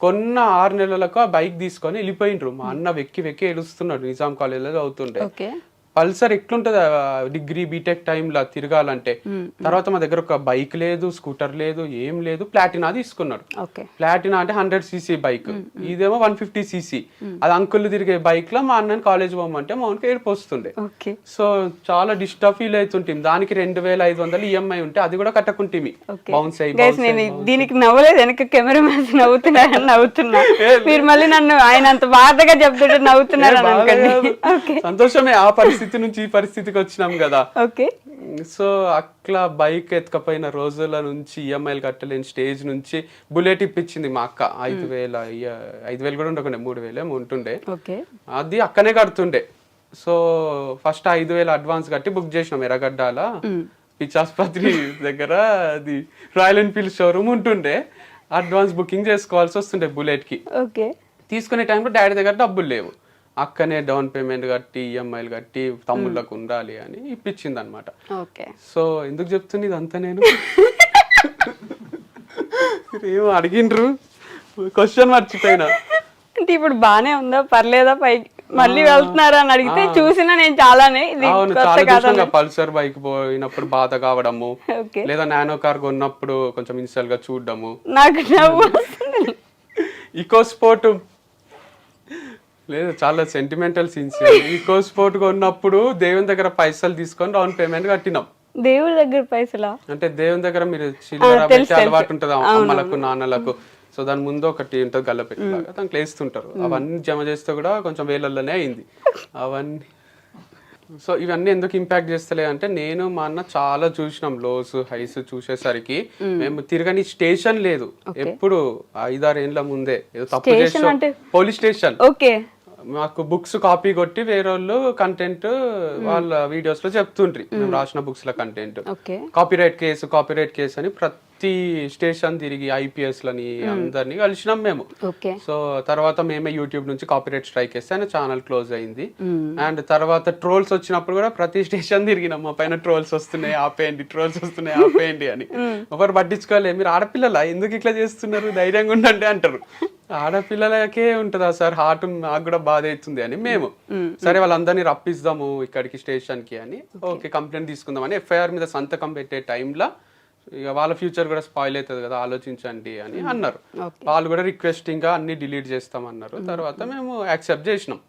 కొన్న 6 నెలలకు ఆ బైక్ తీసుకొని వెళ్ళిపోయిండ్రు. మా అన్న వెక్కి ఏడుస్తున్నాడు, నిజాం కాలేజీలో చదువుతుండే. పల్సర్ ఎట్లుంటది డిగ్రీ బీటెక్ టైంలో తిరగాలంటే. తర్వాత మా దగ్గర ఒక బైక్ లేదు, స్కూటర్ లేదు, ఏం లేదు. ప్లాటినా తీసుకున్నాడు. ప్లాటినా అంటే 100cc బైక్, ఇదేమో 150cc. అది అంకుల్ తిరిగే బైక్ లో మా అన్నని కాలేజ్ పోమంటే మా అన్నకి ఏడుపు వస్తుండే. సో చాలా డిస్టర్బ్ ఫీల్ అవుతుంటే దానికి 2500 ఈఎంఐ ఉంటే అది కూడా కట్టకుంటే బౌన్స్ అయ్యి. దీనికి నవ్వలేదు, వెనక కెమెరా మ్యాన్స్ నవ్వుతున్నా. మీరు మళ్ళీ నన్ను ఆయన అంత బాధగా చెప్తుంటే నవ్వుతున్నారు. సంతోషమే, ఆ పరిస్థితి నుంచి ఈ పరిస్థితికి వచ్చినాం కదా. సో అట్లా బైక్ ఎత్తుకపోయిన రోజుల నుంచి ఈఎంఐలు కట్టలేని స్టేజ్ నుంచి బుల్లెట్ ఇప్పించింది మా అక్క. 5,000 కూడా ఉండకుండా 3,000 ఉంటుండే. అది అక్కనే కడుతుండే. సో ఫస్ట్ 5,000 అడ్వాన్స్ కట్టి బుక్ చేసినాం ఎర్రగడ్డాల పిచ్చాసుపత్రి దగ్గర. అది రాయల్ ఎన్ఫీల్డ్ షోరూమ్ ఉంటుండే. అడ్వాన్స్ బుకింగ్ చేసుకోవాల్సి వస్తుండే బుల్లెట్ కి. తీసుకునే టైంలో డాడీ దగ్గర డబ్బులు లేవు. అక్కనే డౌన్ పేమెంట్ కట్టి ఈఎంఐలు కట్టి తమ్ముళ్ళకు ఉండాలి అని ఇప్పించింది అనమాట. సో ఎందుకు చెప్తుంది ఇదంతా నేను? ఏమో అడిగిండ్రు, క్వశ్చన్ మర్చిపోయినా. అంటే ఇప్పుడు బానే ఉందా, పర్లేదా, పైకి మళ్ళీ వెళ్తున్నారా అని అడిగితే చూసినా నేను చాలానే. పల్సర్ బైక్ పోయినప్పుడు బాధ కావడము, లేదా నానో కార్ కొన్నప్పుడు కొంచెం ఇన్స్టాల్ గా చూడడము. నాకు ఈకో స్పోర్ట్ లేదు, చాలా సెంటిమెంటల్ సీన్స్. ఈకో స్పోర్ట్ కొన్నప్పుడు దేవుని దగ్గర పైసలు తీసుకొని డౌన్ పేమెంట్ కట్టినాం. దేవుడి దగ్గర పైసలా అంటే దేవుని దగ్గర మీరు చిల్లర పెట్టి అలవాటు ఉంటది అమ్మలకు నాన్నలకు. సో దాని ముందు ఒకటి ఉంటుంది గల్లపెట్టిలాగా, దాంట్లో వేస్తుంటారు. అవన్నీ జమ చేస్తే కూడా కొంచెం వేలల్లోనే అయింది అవన్నీ. సో ఇవన్నీ ఎందుకు ఇంపాక్ట్ చేస్తలే అంటే, నేను మా అన్న చాలా చూసినాం లోస్ హైస్. చూసేసరికి మేము తిరగని స్టేషన్ లేదు. ఎప్పుడు 5-6 ఏళ్ళ ముందే ఏదో తప్పు చేసాం, పోలీస్ స్టేషన్. మాకు బుక్స్ కాపీ కొట్టి వేరే వాళ్ళు కంటెంట్ వాళ్ళ వీడియోస్ లో చెప్తుండ్రి, మేము రాసిన బుక్స్ లో కంటెంట్. కాపీరైట్ కేసు అని ప్రతి స్టేషన్ తిరిగి ఐపీఎస్ లని అందరినీ కలిసినాం మేము. సో తర్వాత మేమే యూట్యూబ్ నుంచి కాపీరైట్ స్ట్రైక్ వేస్తే ఆయన ఛానల్ క్లోజ్ అయింది. అండ్ తర్వాత ట్రోల్స్ వచ్చినప్పుడు కూడా ప్రతి స్టేషన్ తిరిగినాం, మా పైన ట్రోల్స్ వస్తున్నాయి ఆపేయండి అని. ఒకరు పట్టించుకోలే, మీరు ఆడపిల్లలా ఎందుకు ఇట్లా చేస్తున్నారు, ధైర్యంగా ఉండండి అంటారు. ఆడపిల్లలకే ఉంటుందా సార్ హార్ట్, నాకు కూడా బాధ అవుతుంది అని మేము సరే వాళ్ళందరినీ రప్పిస్తాము ఇక్కడికి స్టేషన్ కి అని, ఓకే కంప్లైంట్ తీసుకుందామని ఎఫ్ఐఆర్ మీద సంతకం పెట్టే టైంలో ఇక వాళ్ళ ఫ్యూచర్ కూడా స్పాయిల్ అవుతుంది కదా, ఆలోచించండి అని అన్నారు. వాళ్ళు కూడా రిక్వెస్టింగ్ గా అన్ని డిలీట్ చేస్తామన్నారు. తర్వాత మేము యాక్సెప్ట్ చేసినాం.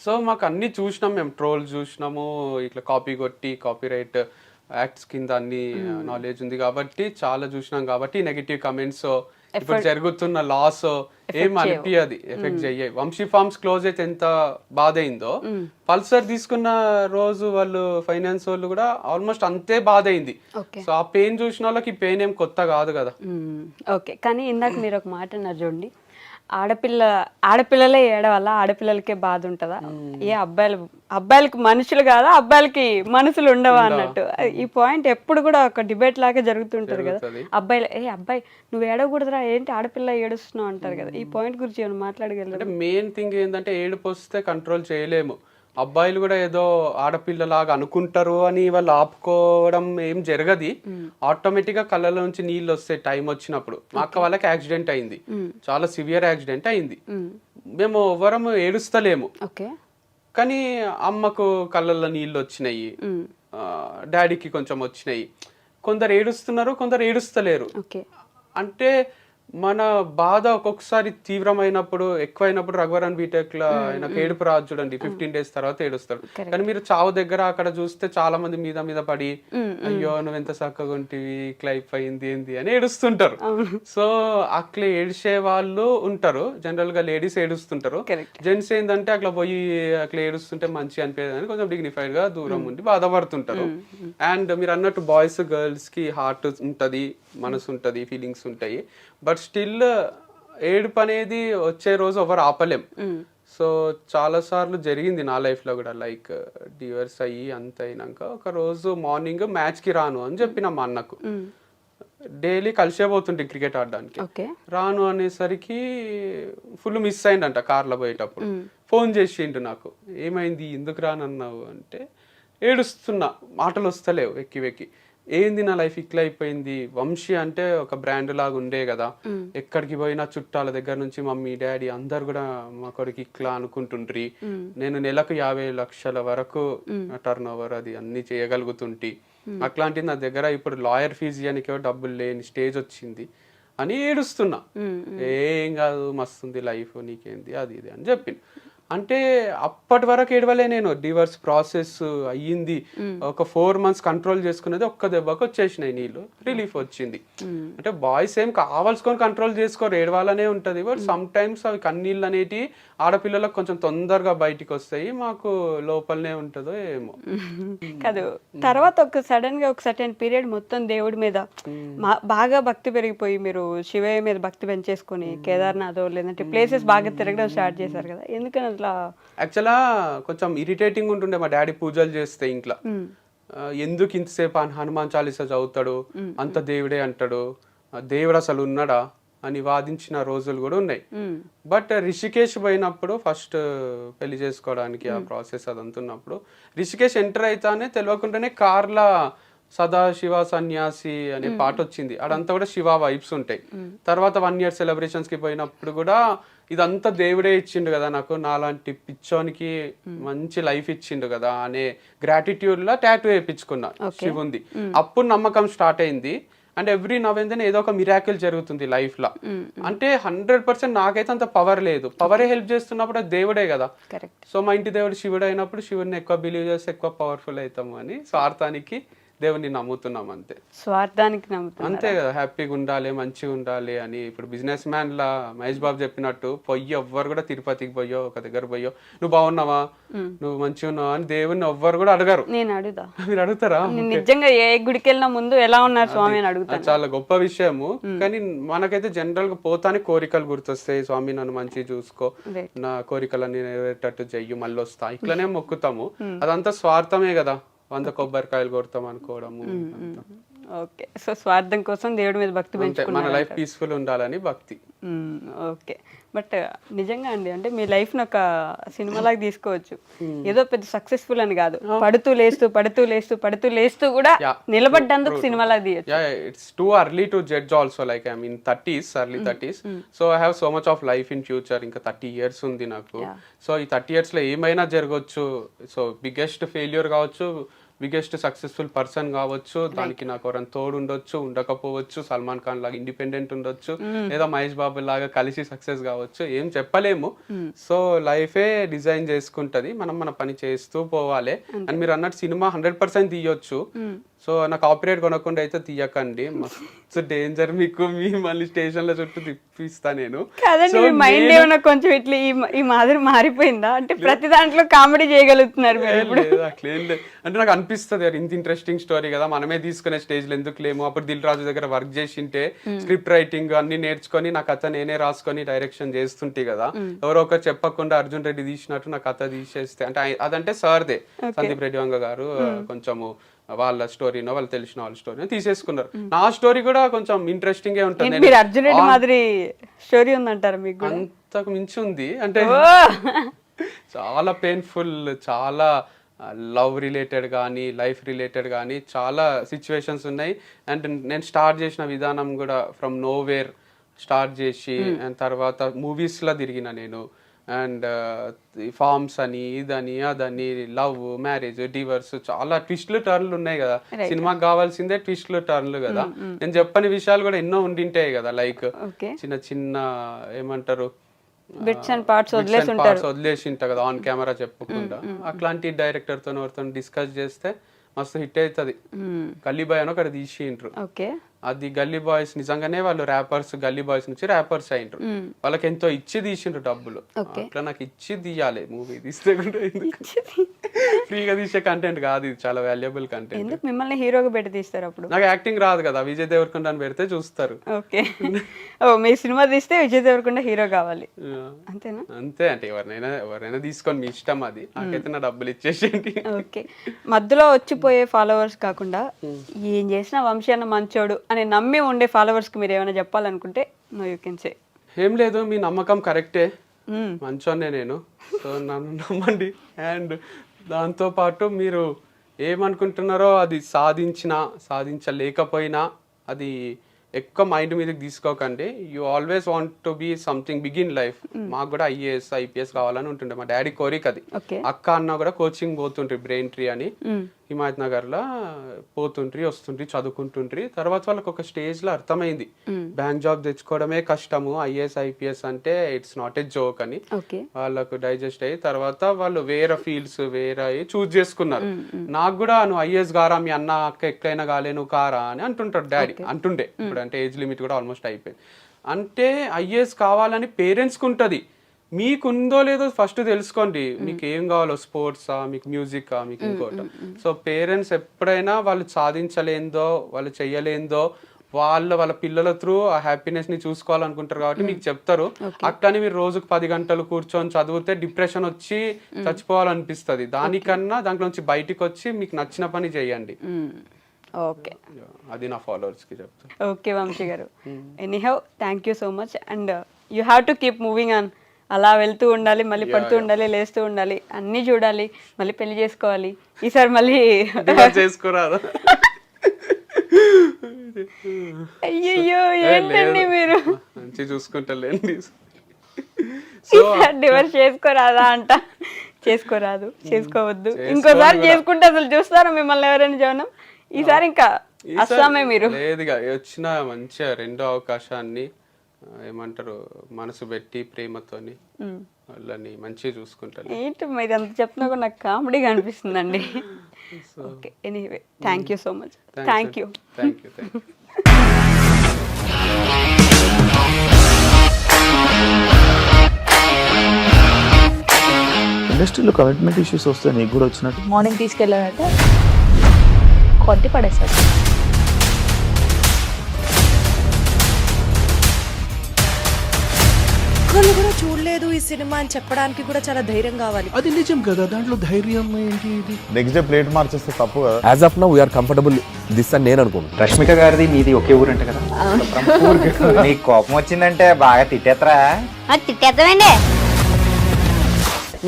సో మాకు అన్ని చూసినాం, మేము ట్రోల్ చూసినాము, ఇట్లా కాపీ కొట్టి కాపీరైట్ యాక్ట్స్ కింద అన్ని నాలెడ్జ్ ఉంది కాబట్టి చాలా చూసినాం. కాబట్టి నెగిటివ్ కమెంట్స్, ఇప్పుడు జరుగుతున్న లాస్ ఏం అనిపించదు, ఎఫెక్ట్ చెయ్యాయి. వంశీ ఫార్మ్స్ క్లోజ్ అయితే ఎంత బాధ అయిందో, పల్సర్ తీసుకున్న రోజు వాళ్ళు ఫైనాన్స్ వాళ్ళు కూడా ఆల్మోస్ట్ అంతే బాధ అయింది. సో ఆ పెయిన్ చూసిన వాళ్ళకి ఈ పెయిన్ ఏం కొత్త కాదు కదా. ఓకే, కానీ ఇందాక మీరు ఒక మాట అన్నారు చూడండి, ఆడపిల్లలే ఏడవల్ల, ఆడపిల్లలకే బాధ ఉంటుందా, ఏ అబ్బాయిలకి మనుషులు కాదా, అబ్బాయిలకి మనసులు ఉండవా అన్నట్టు. ఈ పాయింట్ ఎప్పుడు కూడా ఒక డిబేట్ లాగా జరుగుతుంటది కదా. అబ్బాయి నువ్వు ఏడవకూడదురా, ఏంటి ఆడపిల్ల ఏడుస్తున్నావు అంటారు కదా. ఈ పాయింట్ గురించి ఏమైనా మాట్లాడగలరు? అంటే మెయిన్ థింగ్ ఏంటంటే ఏడుపు వస్తే కంట్రోల్ చేయలేము. అబ్బాయిలు కూడా ఏదో ఆడపిల్లలాగా అనుకుంటారు అని వాళ్ళు ఆపుకోవడం ఏం జరగది. ఆటోమేటిక్ గా కళ్ళ నుంచి నీళ్ళు వస్తే టైం వచ్చినప్పుడు. మా అక్క వాళ్ళకి యాక్సిడెంట్ అయింది, చాలా సివియర్ యాక్సిడెంట్ అయింది. మేము ఎవరం ఏడుస్తలేము, కానీ అమ్మకు కళ్ళల్లో నీళ్ళు వచ్చినాయి, డాడీకి కొంచెం వచ్చినాయి. కొందరు ఏడుస్తున్నారు, కొందరు ఏడుస్తలేరు. అంటే మన బాధ ఒక్కొక్కసారి తీవ్రమైనప్పుడు ఎక్కువైనప్పుడు రఘువరన్ బీటెక్ లో ఆయనకు ఏడుపు రాదు చూడండి, 15 days తర్వాత ఏడుస్తాడు. కానీ మీరు చావు దగ్గర అక్కడ చూస్తే చాలా మంది మీద పడి అయ్యో నువ్వు ఎంత చక్కగా ఉంటివి, ఇట్లా అయిపోయింది ఏంది అని ఏడుస్తుంటారు. సో అట్లా ఏడిసే వాళ్ళు ఉంటారు, జనరల్ గా లేడీస్ ఏడుస్తుంటారు. జెంట్స్ ఏంటంటే అట్లా పోయి అట్లా ఏడుస్తుంటే మంచి అనిపించదు అని కొంచెం డిగ్నిఫైడ్ గా దూరం ఉండి బాధపడుతుంటారు. అండ్ మీరు అన్నట్టు బాయ్స్ గర్ల్స్ కి హార్ట్ ఉంటది, మనసు ఉంటది, ఫీలింగ్స్ ఉంటాయి. బట్ స్టిల్ ఏడుపు అనేది వచ్చే రోజు ఎవరు ఆపలేం. సో చాలా సార్లు జరిగింది నా లైఫ్ లో కూడా, లైక్ డివర్స్ అయ్యి అంత అయినాక ఒక రోజు మార్నింగ్ మ్యాచ్ కి రాను అని చెప్పిన మా అన్నకు. డైలీ కలిసే పోతుంటే క్రికెట్ ఆడడానికి, రాను అనేసరికి ఫుల్ మిస్ అయిందంట కార్లో పోయేటప్పుడు. ఫోన్ చేసిండు నాకు, ఏమైంది ఎందుకు రానన్నావు అంటే, ఏడుస్తున్నా మాటలు వస్తలేవు వెక్కి ఏంది నా లైఫ్ ఇట్లా అయిపోయింది. వంశీ అంటే ఒక బ్రాండ్ లాగా ఉండే కదా, ఎక్కడికి పోయినా చుట్టాల దగ్గర నుంచి మమ్మీ డాడీ అందరు కూడా మా కొడుకు ఇట్లా అనుకుంటుండ్రి. నేను నెలకు 50 లక్షల వరకు టర్న్ ఓవర్ అది అన్ని చేయగలుగుతుంటి. అట్లాంటిది నా దగ్గర ఇప్పుడు లాయర్ ఫీజు ఇవ్వనికే డబ్బులు లేని స్టేజ్ వచ్చింది అని ఏడుస్తున్నా. ఏం కాదు, మస్తుంది లైఫ్, నీకేంది అది ఇది అని చెప్పింది. అంటే అప్పటి వరకు ఏడవలే నేను. డివర్స్ ప్రాసెస్ అయ్యింది, ఒక 4 months కంట్రోల్ చేసుకునేది ఒక్క దెబ్బకి వచ్చేసినాయి నీళ్ళు, రిలీఫ్ వచ్చింది. అంటే బాయ్స్ ఏం కావాల్సుకొని కంట్రోల్ చేసుకోరు, ఏడవాలనే ఉంటది. బట్ సమ్ టైమ్స్ అవి కన్నీళ్ళు అనేటివి ఆడపిల్లలకు కొంచెం తొందరగా బయటికి వస్తాయి, మాకు లోపలనే ఉంటుందో ఏమో. కాదు, తర్వాత ఒక సడన్ గా ఒక సర్టెన్ పీరియడ్ మొత్తం దేవుడి మీద బాగా భక్తి పెరిగిపోయి మీరు శివయ్య మీద భక్తి పెంచేసుకుని కేదార్నాథ్ లేదంటే ప్లేసెస్ బాగా తిరగడం స్టార్ట్ చేశారు కదా, ఎందుకని అట్లా? యాక్చువల్గా కొంచెం ఇరిటేటింగ్ ఉంటుండే మా డాడీ పూజలు చేస్తే ఇంట్లో. ఎందుకు ఇంతసేపు హనుమాన్ చాలీసా చదువుతాడు, అంత దేవుడే అంటాడు, దేవుడు అసలు ఉన్నాడా అని వాదించిన రోజులు కూడా ఉన్నాయి. బట్ రిషికేష్ పోయినప్పుడు ఫస్ట్ పెళ్లి చేసుకోవడానికి ఆ ప్రాసెస్ అదంతున్నప్పుడు రిషికేష్ ఎంటర్ అయితానే తెలియకుండానే కార్ల సదాశివ సన్యాసి అనే పాట వచ్చింది. అడంతా కూడా శివ వైబ్స్ ఉంటాయి. తర్వాత 1 year సెలబ్రేషన్స్ కి పోయినప్పుడు కూడా ఇదంతా దేవుడే ఇచ్చిండు కదా నాకు, నాలాంటి పిచ్చోనికి మంచి లైఫ్ ఇచ్చిండు కదా అనే గ్రాటిట్యూడ్ లా టాటూ వేయించుకున్నా శివుంది. అప్పుడు నమ్మకం స్టార్ట్ అయింది. అంటే ఎవ్రీ నవ్వేందని ఏదో ఒక మిరాకిల్ జరుగుతుంది లైఫ్ లో. అంటే 100% నాకైతే అంత పవర్ లేదు, పవరే హెల్ప్ చేస్తున్నప్పుడు అది దేవుడే కదా. సో మా ఇంటి దేవుడు శివుడు అయినప్పుడు శివుడిని ఎక్కువ బిలీవ్ చేస్తే ఎక్కువ పవర్ఫుల్ అవుతాము అని స్వార్థానికి దేవుని నమ్ముతున్నాం అంతే. స్వార్థానికి నమ్ముతున్నాం అంతే కదా, హ్యాపీగా ఉండాలి మంచిగా ఉండాలి అని. ఇప్పుడు బిజినెస్ మ్యాన్ లా మహేష్ బాబు చెప్పినట్టు పొయ్యి ఎవ్వరు కూడా తిరుపతికి పోయో ఒక దగ్గర పోయో నువ్వు బాగున్నావా నువ్వు మంచిగా ఉన్నావా అని దేవుని ఎవ్వరు కూడా అడగరు. నేను అడుగుతా, మీరు అడుగుతారా? నిజంగా ఏ గుడికి వెళ్ళిన ముందు ఎలా ఉన్నారు స్వామి అని అడుగుతాను. చాలా గొప్ప విషయము. కానీ మనకైతే జనరల్ గా పోతానే కోరికలు గుర్తొస్తాయి. స్వామి నన్ను మంచిగా చూసుకో, నా కోరికలన్నీ నెరవేరేటట్టు చెయ్యి, మళ్ళీ వస్తా, ఇట్లనే మొక్కుతాము. అదంతా స్వార్థమే కదా, 100 కొబ్బరికాయలు కొడతాం అనుకోవడము. ఓకే, సో స్వార్థం కోసం దేవుడి మీద భక్తి పెంచుకున్నారు, మన లైఫ్ పీస్ఫుల్ ఉండాలని భక్తి. ఓకే, బట్ నిజంగా అండి, అంటే మీ లైఫ్ ని ఒక సినిమా లాగా తీసుకోవచ్చు. ఏదో పెద్ద సక్సెస్ఫుల్ అని కాదు, పడుతూ లేస్తూ పడుతూ లేస్తూ పడుతూ లేస్తూ కూడా నిలబడ్డందుకు సినిమా లాగా తీయచ్చు. It's too early to judge also, like I'm in 30s, early 30s. So I have so much of life in future. ఇంకా 30 years ఉంది నాకు. సో ఈ 30 years లో ఏమైనా జరగవచ్చు. సో బిగ్గెస్ట్ ఫెయిల్యూర్ కావచ్చు, బిగ్గెస్ట్ సక్సెస్ఫుల్ పర్సన్ కావచ్చు, దానికి నాకు ఎవరైనా తోడు ఉండొచ్చు, ఉండకపోవచ్చు. సల్మాన్ ఖాన్ లాగా ఇండిపెండెంట్ ఉండొచ్చు, లేదా మహేష్ బాబు లాగా కలిసి సక్సెస్ కావచ్చు, ఏం చెప్పలేము. సో లైఫే డిజైన్ చేసుకుంటది, మనం మన పని చేస్తూ పోవాలి. అని మీరు అన్నట్టు సినిమా 100% తీయొచ్చు. సో నా కాపీరైట్ కొనకుండా అయితే తీయకండి, మస్తు డేంజర్ మీకు. మళ్ళీ స్టేషన్ లో చుట్టూ తిప్పిస్తా నేను. మైండ్ ఏమన్నా కొంచెం ఇట్లా ఈ మాదిరి మారిపోయిందా? అంటే ప్రతి దాంట్లో కామెడీ చేయగలుగుతున్నారు అట్లేం లేదు. అంటే నాకు అనిపిస్తుంది ఇంత ఇంట్రెస్టింగ్ స్టోరీ కదా, మనమే తీసుకునే స్టేజ్ లో ఎందుకు లేము. అప్పుడు దిల్ రాజు దగ్గర వర్క్ చేసింటే స్క్రిప్ట్ రైటింగ్ అన్ని నేర్చుకొని నా కథ నేనే రాసుకొని డైరెక్షన్ చేస్తుంటే కదా, ఎవరో ఒకరు చెప్పకుండా అర్జున్ రెడ్డి తీసినట్టు నా కథ తీసేస్తే, అంటే అదంటే సార్దే, సందీప్ రెడ్డి వంగ గారు కొంచెము వాళ్ళ స్టోరీనో వాళ్ళు తెలిసిన వాళ్ళ స్టోరీనో తీసేసుకున్నారు. నా స్టోరీ కూడా కొంచెం ఇంట్రెస్టింగ్ గా ఉంటుంది. అర్జున్ రెడ్డి మాదిరి స్టోరీ ఉందంటారు మీకు? అంతకు మించి ఉంది. అంటే చాలా పెయిన్ఫుల్, చాలా లవ్ రిలేటెడ్ కానీ లైఫ్ రిలేటెడ్ కానీ చాలా సిచ్యువేషన్స్ ఉన్నాయి. అండ్ నేను స్టార్ట్ చేసిన విధానం కూడా ఫ్రమ్ నోవేర్ స్టార్ట్ చేసి, అండ్ తర్వాత మూవీస్లో తిరిగిన నేను. అండ్ ఫార్మ్స్ అని ఇదని అదని, లవ్, మ్యారేజ్, డివర్స్, చాలా ట్విస్ట్లు టర్న్లు ఉన్నాయి కదా. సినిమాకి కావాల్సిందే ట్విస్ట్లు టర్న్లు కదా. నేను చెప్పని విషయాలు కూడా ఎన్నో ఉండింటాయి కదా, లైక్ చిన్న చిన్న ఏమంటారు బిట్స్ అండ్ పార్ట్స్ వదిలేసి ఉంటా కదా ఆన్ కెమెరా చెప్పకుండా. అట్లాంటి డైరెక్టర్ తో ఎవరితో డిస్కస్ చేస్తే మస్తు హిట్ అవుతుంది. గల్లీ బాయ్ అని ఒకటి తీసిండ్రు. అది గల్లీ బాయ్స్ నిజంగానే వాళ్ళు ర్యాపర్స్, గల్లీ బాయ్స్ నుంచి ర్యాపర్స్ అయిండ్రు. వాళ్ళకి ఎంతో ఇచ్చి తీసిండ్రు డబ్బులు. అట్లా నాకు ఇచ్చి తీయాలి మూవీ తీస్తే కూడా. ఫ్రీగా తీసే కంటెంట్ కాదు ఇది, చాలా వాల్యుబుల్ కంటెంట్. మిమ్మల్ని హీరోగా పెట్టి తీస్తారు. అప్పుడు నాకు యాక్టింగ్ రాదు కదా, విజయ్ దేవరకొండ పెడితే చూస్తారు. ఓకే, మీ సినిమా తీస్తే విజయ్ దేవరకొండ హీరో కావాలి అంతేనా? అంతే, అంటే ఎవరైనా తీసుకొని మీ ఇష్టం, అది నాకైతే నా డబ్బులు ఇచ్చేసేయండి. ఓకే, మధ్యలో వచ్చిపోయే ఫాలోవర్స్ కాకుండా ఏం చేసినా వంశీ అన్న మంచోడు అని నమ్మి ఉండే ఫాలోవర్స్ కి మీరు ఏమైనా చెప్పాలనుకుంటే నో యూ కెన్ సే. ఏం లేదు, మీ నమ్మకం కరెక్టే, మంచోనే నేను. సో నన్ను నమ్మండి. అండ్ దాంతో పాటు మీరు ఏమనుకుంటున్నారో అది సాధించలేకపోయినా అది ఎక్కువ మైండ్ మీదకి తీసుకోకండి. You always want to be something big in life. మాకు కూడా IAS IPS కావాలని ఉంటుండే, మా డాడీ కోరిక అది. అక్క అన్న కూడా కోచింగ్ పోతుండ్రి, బ్రెయిన్ ట్రీ అని హిమాయత్ నగర్ లో పోతుండ్రి వస్తుండ్రి చదువుకుంటుండ్రి. తర్వాత వాళ్ళకి ఒక స్టేజ్ లో అర్థమైంది బ్యాంక్ జాబ్ తెచ్చుకోవడమే కష్టము, IAS IPS అంటే ఇట్స్ నాట్ ఏ జోక్ అని వాళ్ళకు డైజెస్ట్ అయ్యి తర్వాత వాళ్ళు వేరే ఫీల్డ్స్ వేరే చూస్ చేసుకున్నారు. నాకు కూడా నువ్వు IAS గారా, మీ అన్న అక్క ఎక్కడైనా కాలే నువ్వు కారా అని అంటుంటాడు డాడీ, అంటుండే. ఇప్పుడు అంటే ఏజ్ లిమిట్ కూడా ఆల్మోస్ట్ అయిపోయింది. అంటే IAS కావాలని పేరెంట్స్కి ఉంటుంది, మీకుందో లేదో ఫస్ట్ తెలుసుకోండి. మీకు ఏం కావాలో, స్పోర్ట్సా, మీకు మ్యూజికా, మీకు ఇంకోట. సో పేరెంట్స్ ఎప్పుడైనా వాళ్ళు సాధించలేందో వాళ్ళు చెయ్యలేందో వాళ్ళ పిల్లల త్రూ ఆ హ్యాపీనెస్ ని చూసుకోవాలనుకుంటారు కాబట్టి మీకు చెప్తారు. అట్లని మీరు రోజుకు 10 గంటలు కూర్చొని చదివితే డిప్రెషన్ వచ్చి చచ్చిపోవాలనిపిస్తుంది. దానికన్నా దాంట్లోంచి బయటికి వచ్చి మీకు నచ్చిన పని చేయండి. ఓకే, అది నా ఫాలోవర్స్ కి చెప్తాను. ఓకే వంశీ గారు, anyhow thank you so much. And you have to keep moving on. అలా వెళ్తూ ఉండాలి, మళ్ళీ పడుతూ ఉండాలి, లేస్తూ ఉండాలి, అన్నీ చూడాలి, మళ్ళీ పెళ్లి చేసుకోవాలి. ఈసారి మళ్ళీ చేసుకోరాదు. అయ్యయ్యో ఏంటండి మీరు మంచి చూసుకుంటలేండి. డివర్స్ చేసుకోరాదా అంట? చేసుకోరాదు, చేసుకోవద్దు. ఇంకోసారి చేసుకుంటే అసలు చూస్తారా మిమ్మల్ని ఎవరైనా జనం? ఈసారి ఇంకా అస్సామే మీరు. లేదుగా వచ్చిన మంచిగా రెండో అవకాశాన్ని ఏమంటారు మనసు పెట్టి ప్రేమతోని వాళ్ళని మంచిగా చూసుకుంటాను. ఏంటి మీరు అంత చెప్పినా కూడా నాకు కామెడీగా అనిపిస్తుందండి. Okay, anyway thank you so much. Thank you. ఇండస్ట్రీలో కమిట్మెంట్ ఇష్యూస్ వస్తే నీకు కూడా వచ్చినట్టు? మార్నింగ్ తీసుకెళ్ళాలంటే కొట్టి పడేసాడు. ఒక్కళ్ళు కూడా చూడలేదు ఈ సినిమా అని చెప్పడానికి కూడా చాలా ధైర్యం కావాలి. అది నిజం కదా, దాంట్లో ధైర్యం ఏంటి? నెక్స్ట్ డే ప్లేట్ మార్చేస్తే తప్పు కదా. As of now we are comfortable this అని నేను అనుకుంటున్నాను. రష్మిక గారిది మీది ఒకే ఊరంట కదా? నీకు కోపం వచ్చిందంటే బాగా తిట్టేత్తరా? తిట్టేద్దామండి.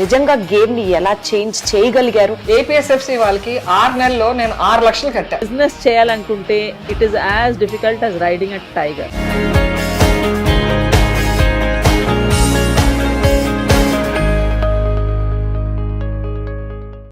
నిజంగా గేమ్ ని ఎలా చేంజ్ చేయగలిగారు? APSFC వాళ్ళకి 6 నెలల్లో నేను 6 లక్షలు కట్టా. బిజినెస్ చేయాలనుకుంటే it is as difficult as riding a tiger.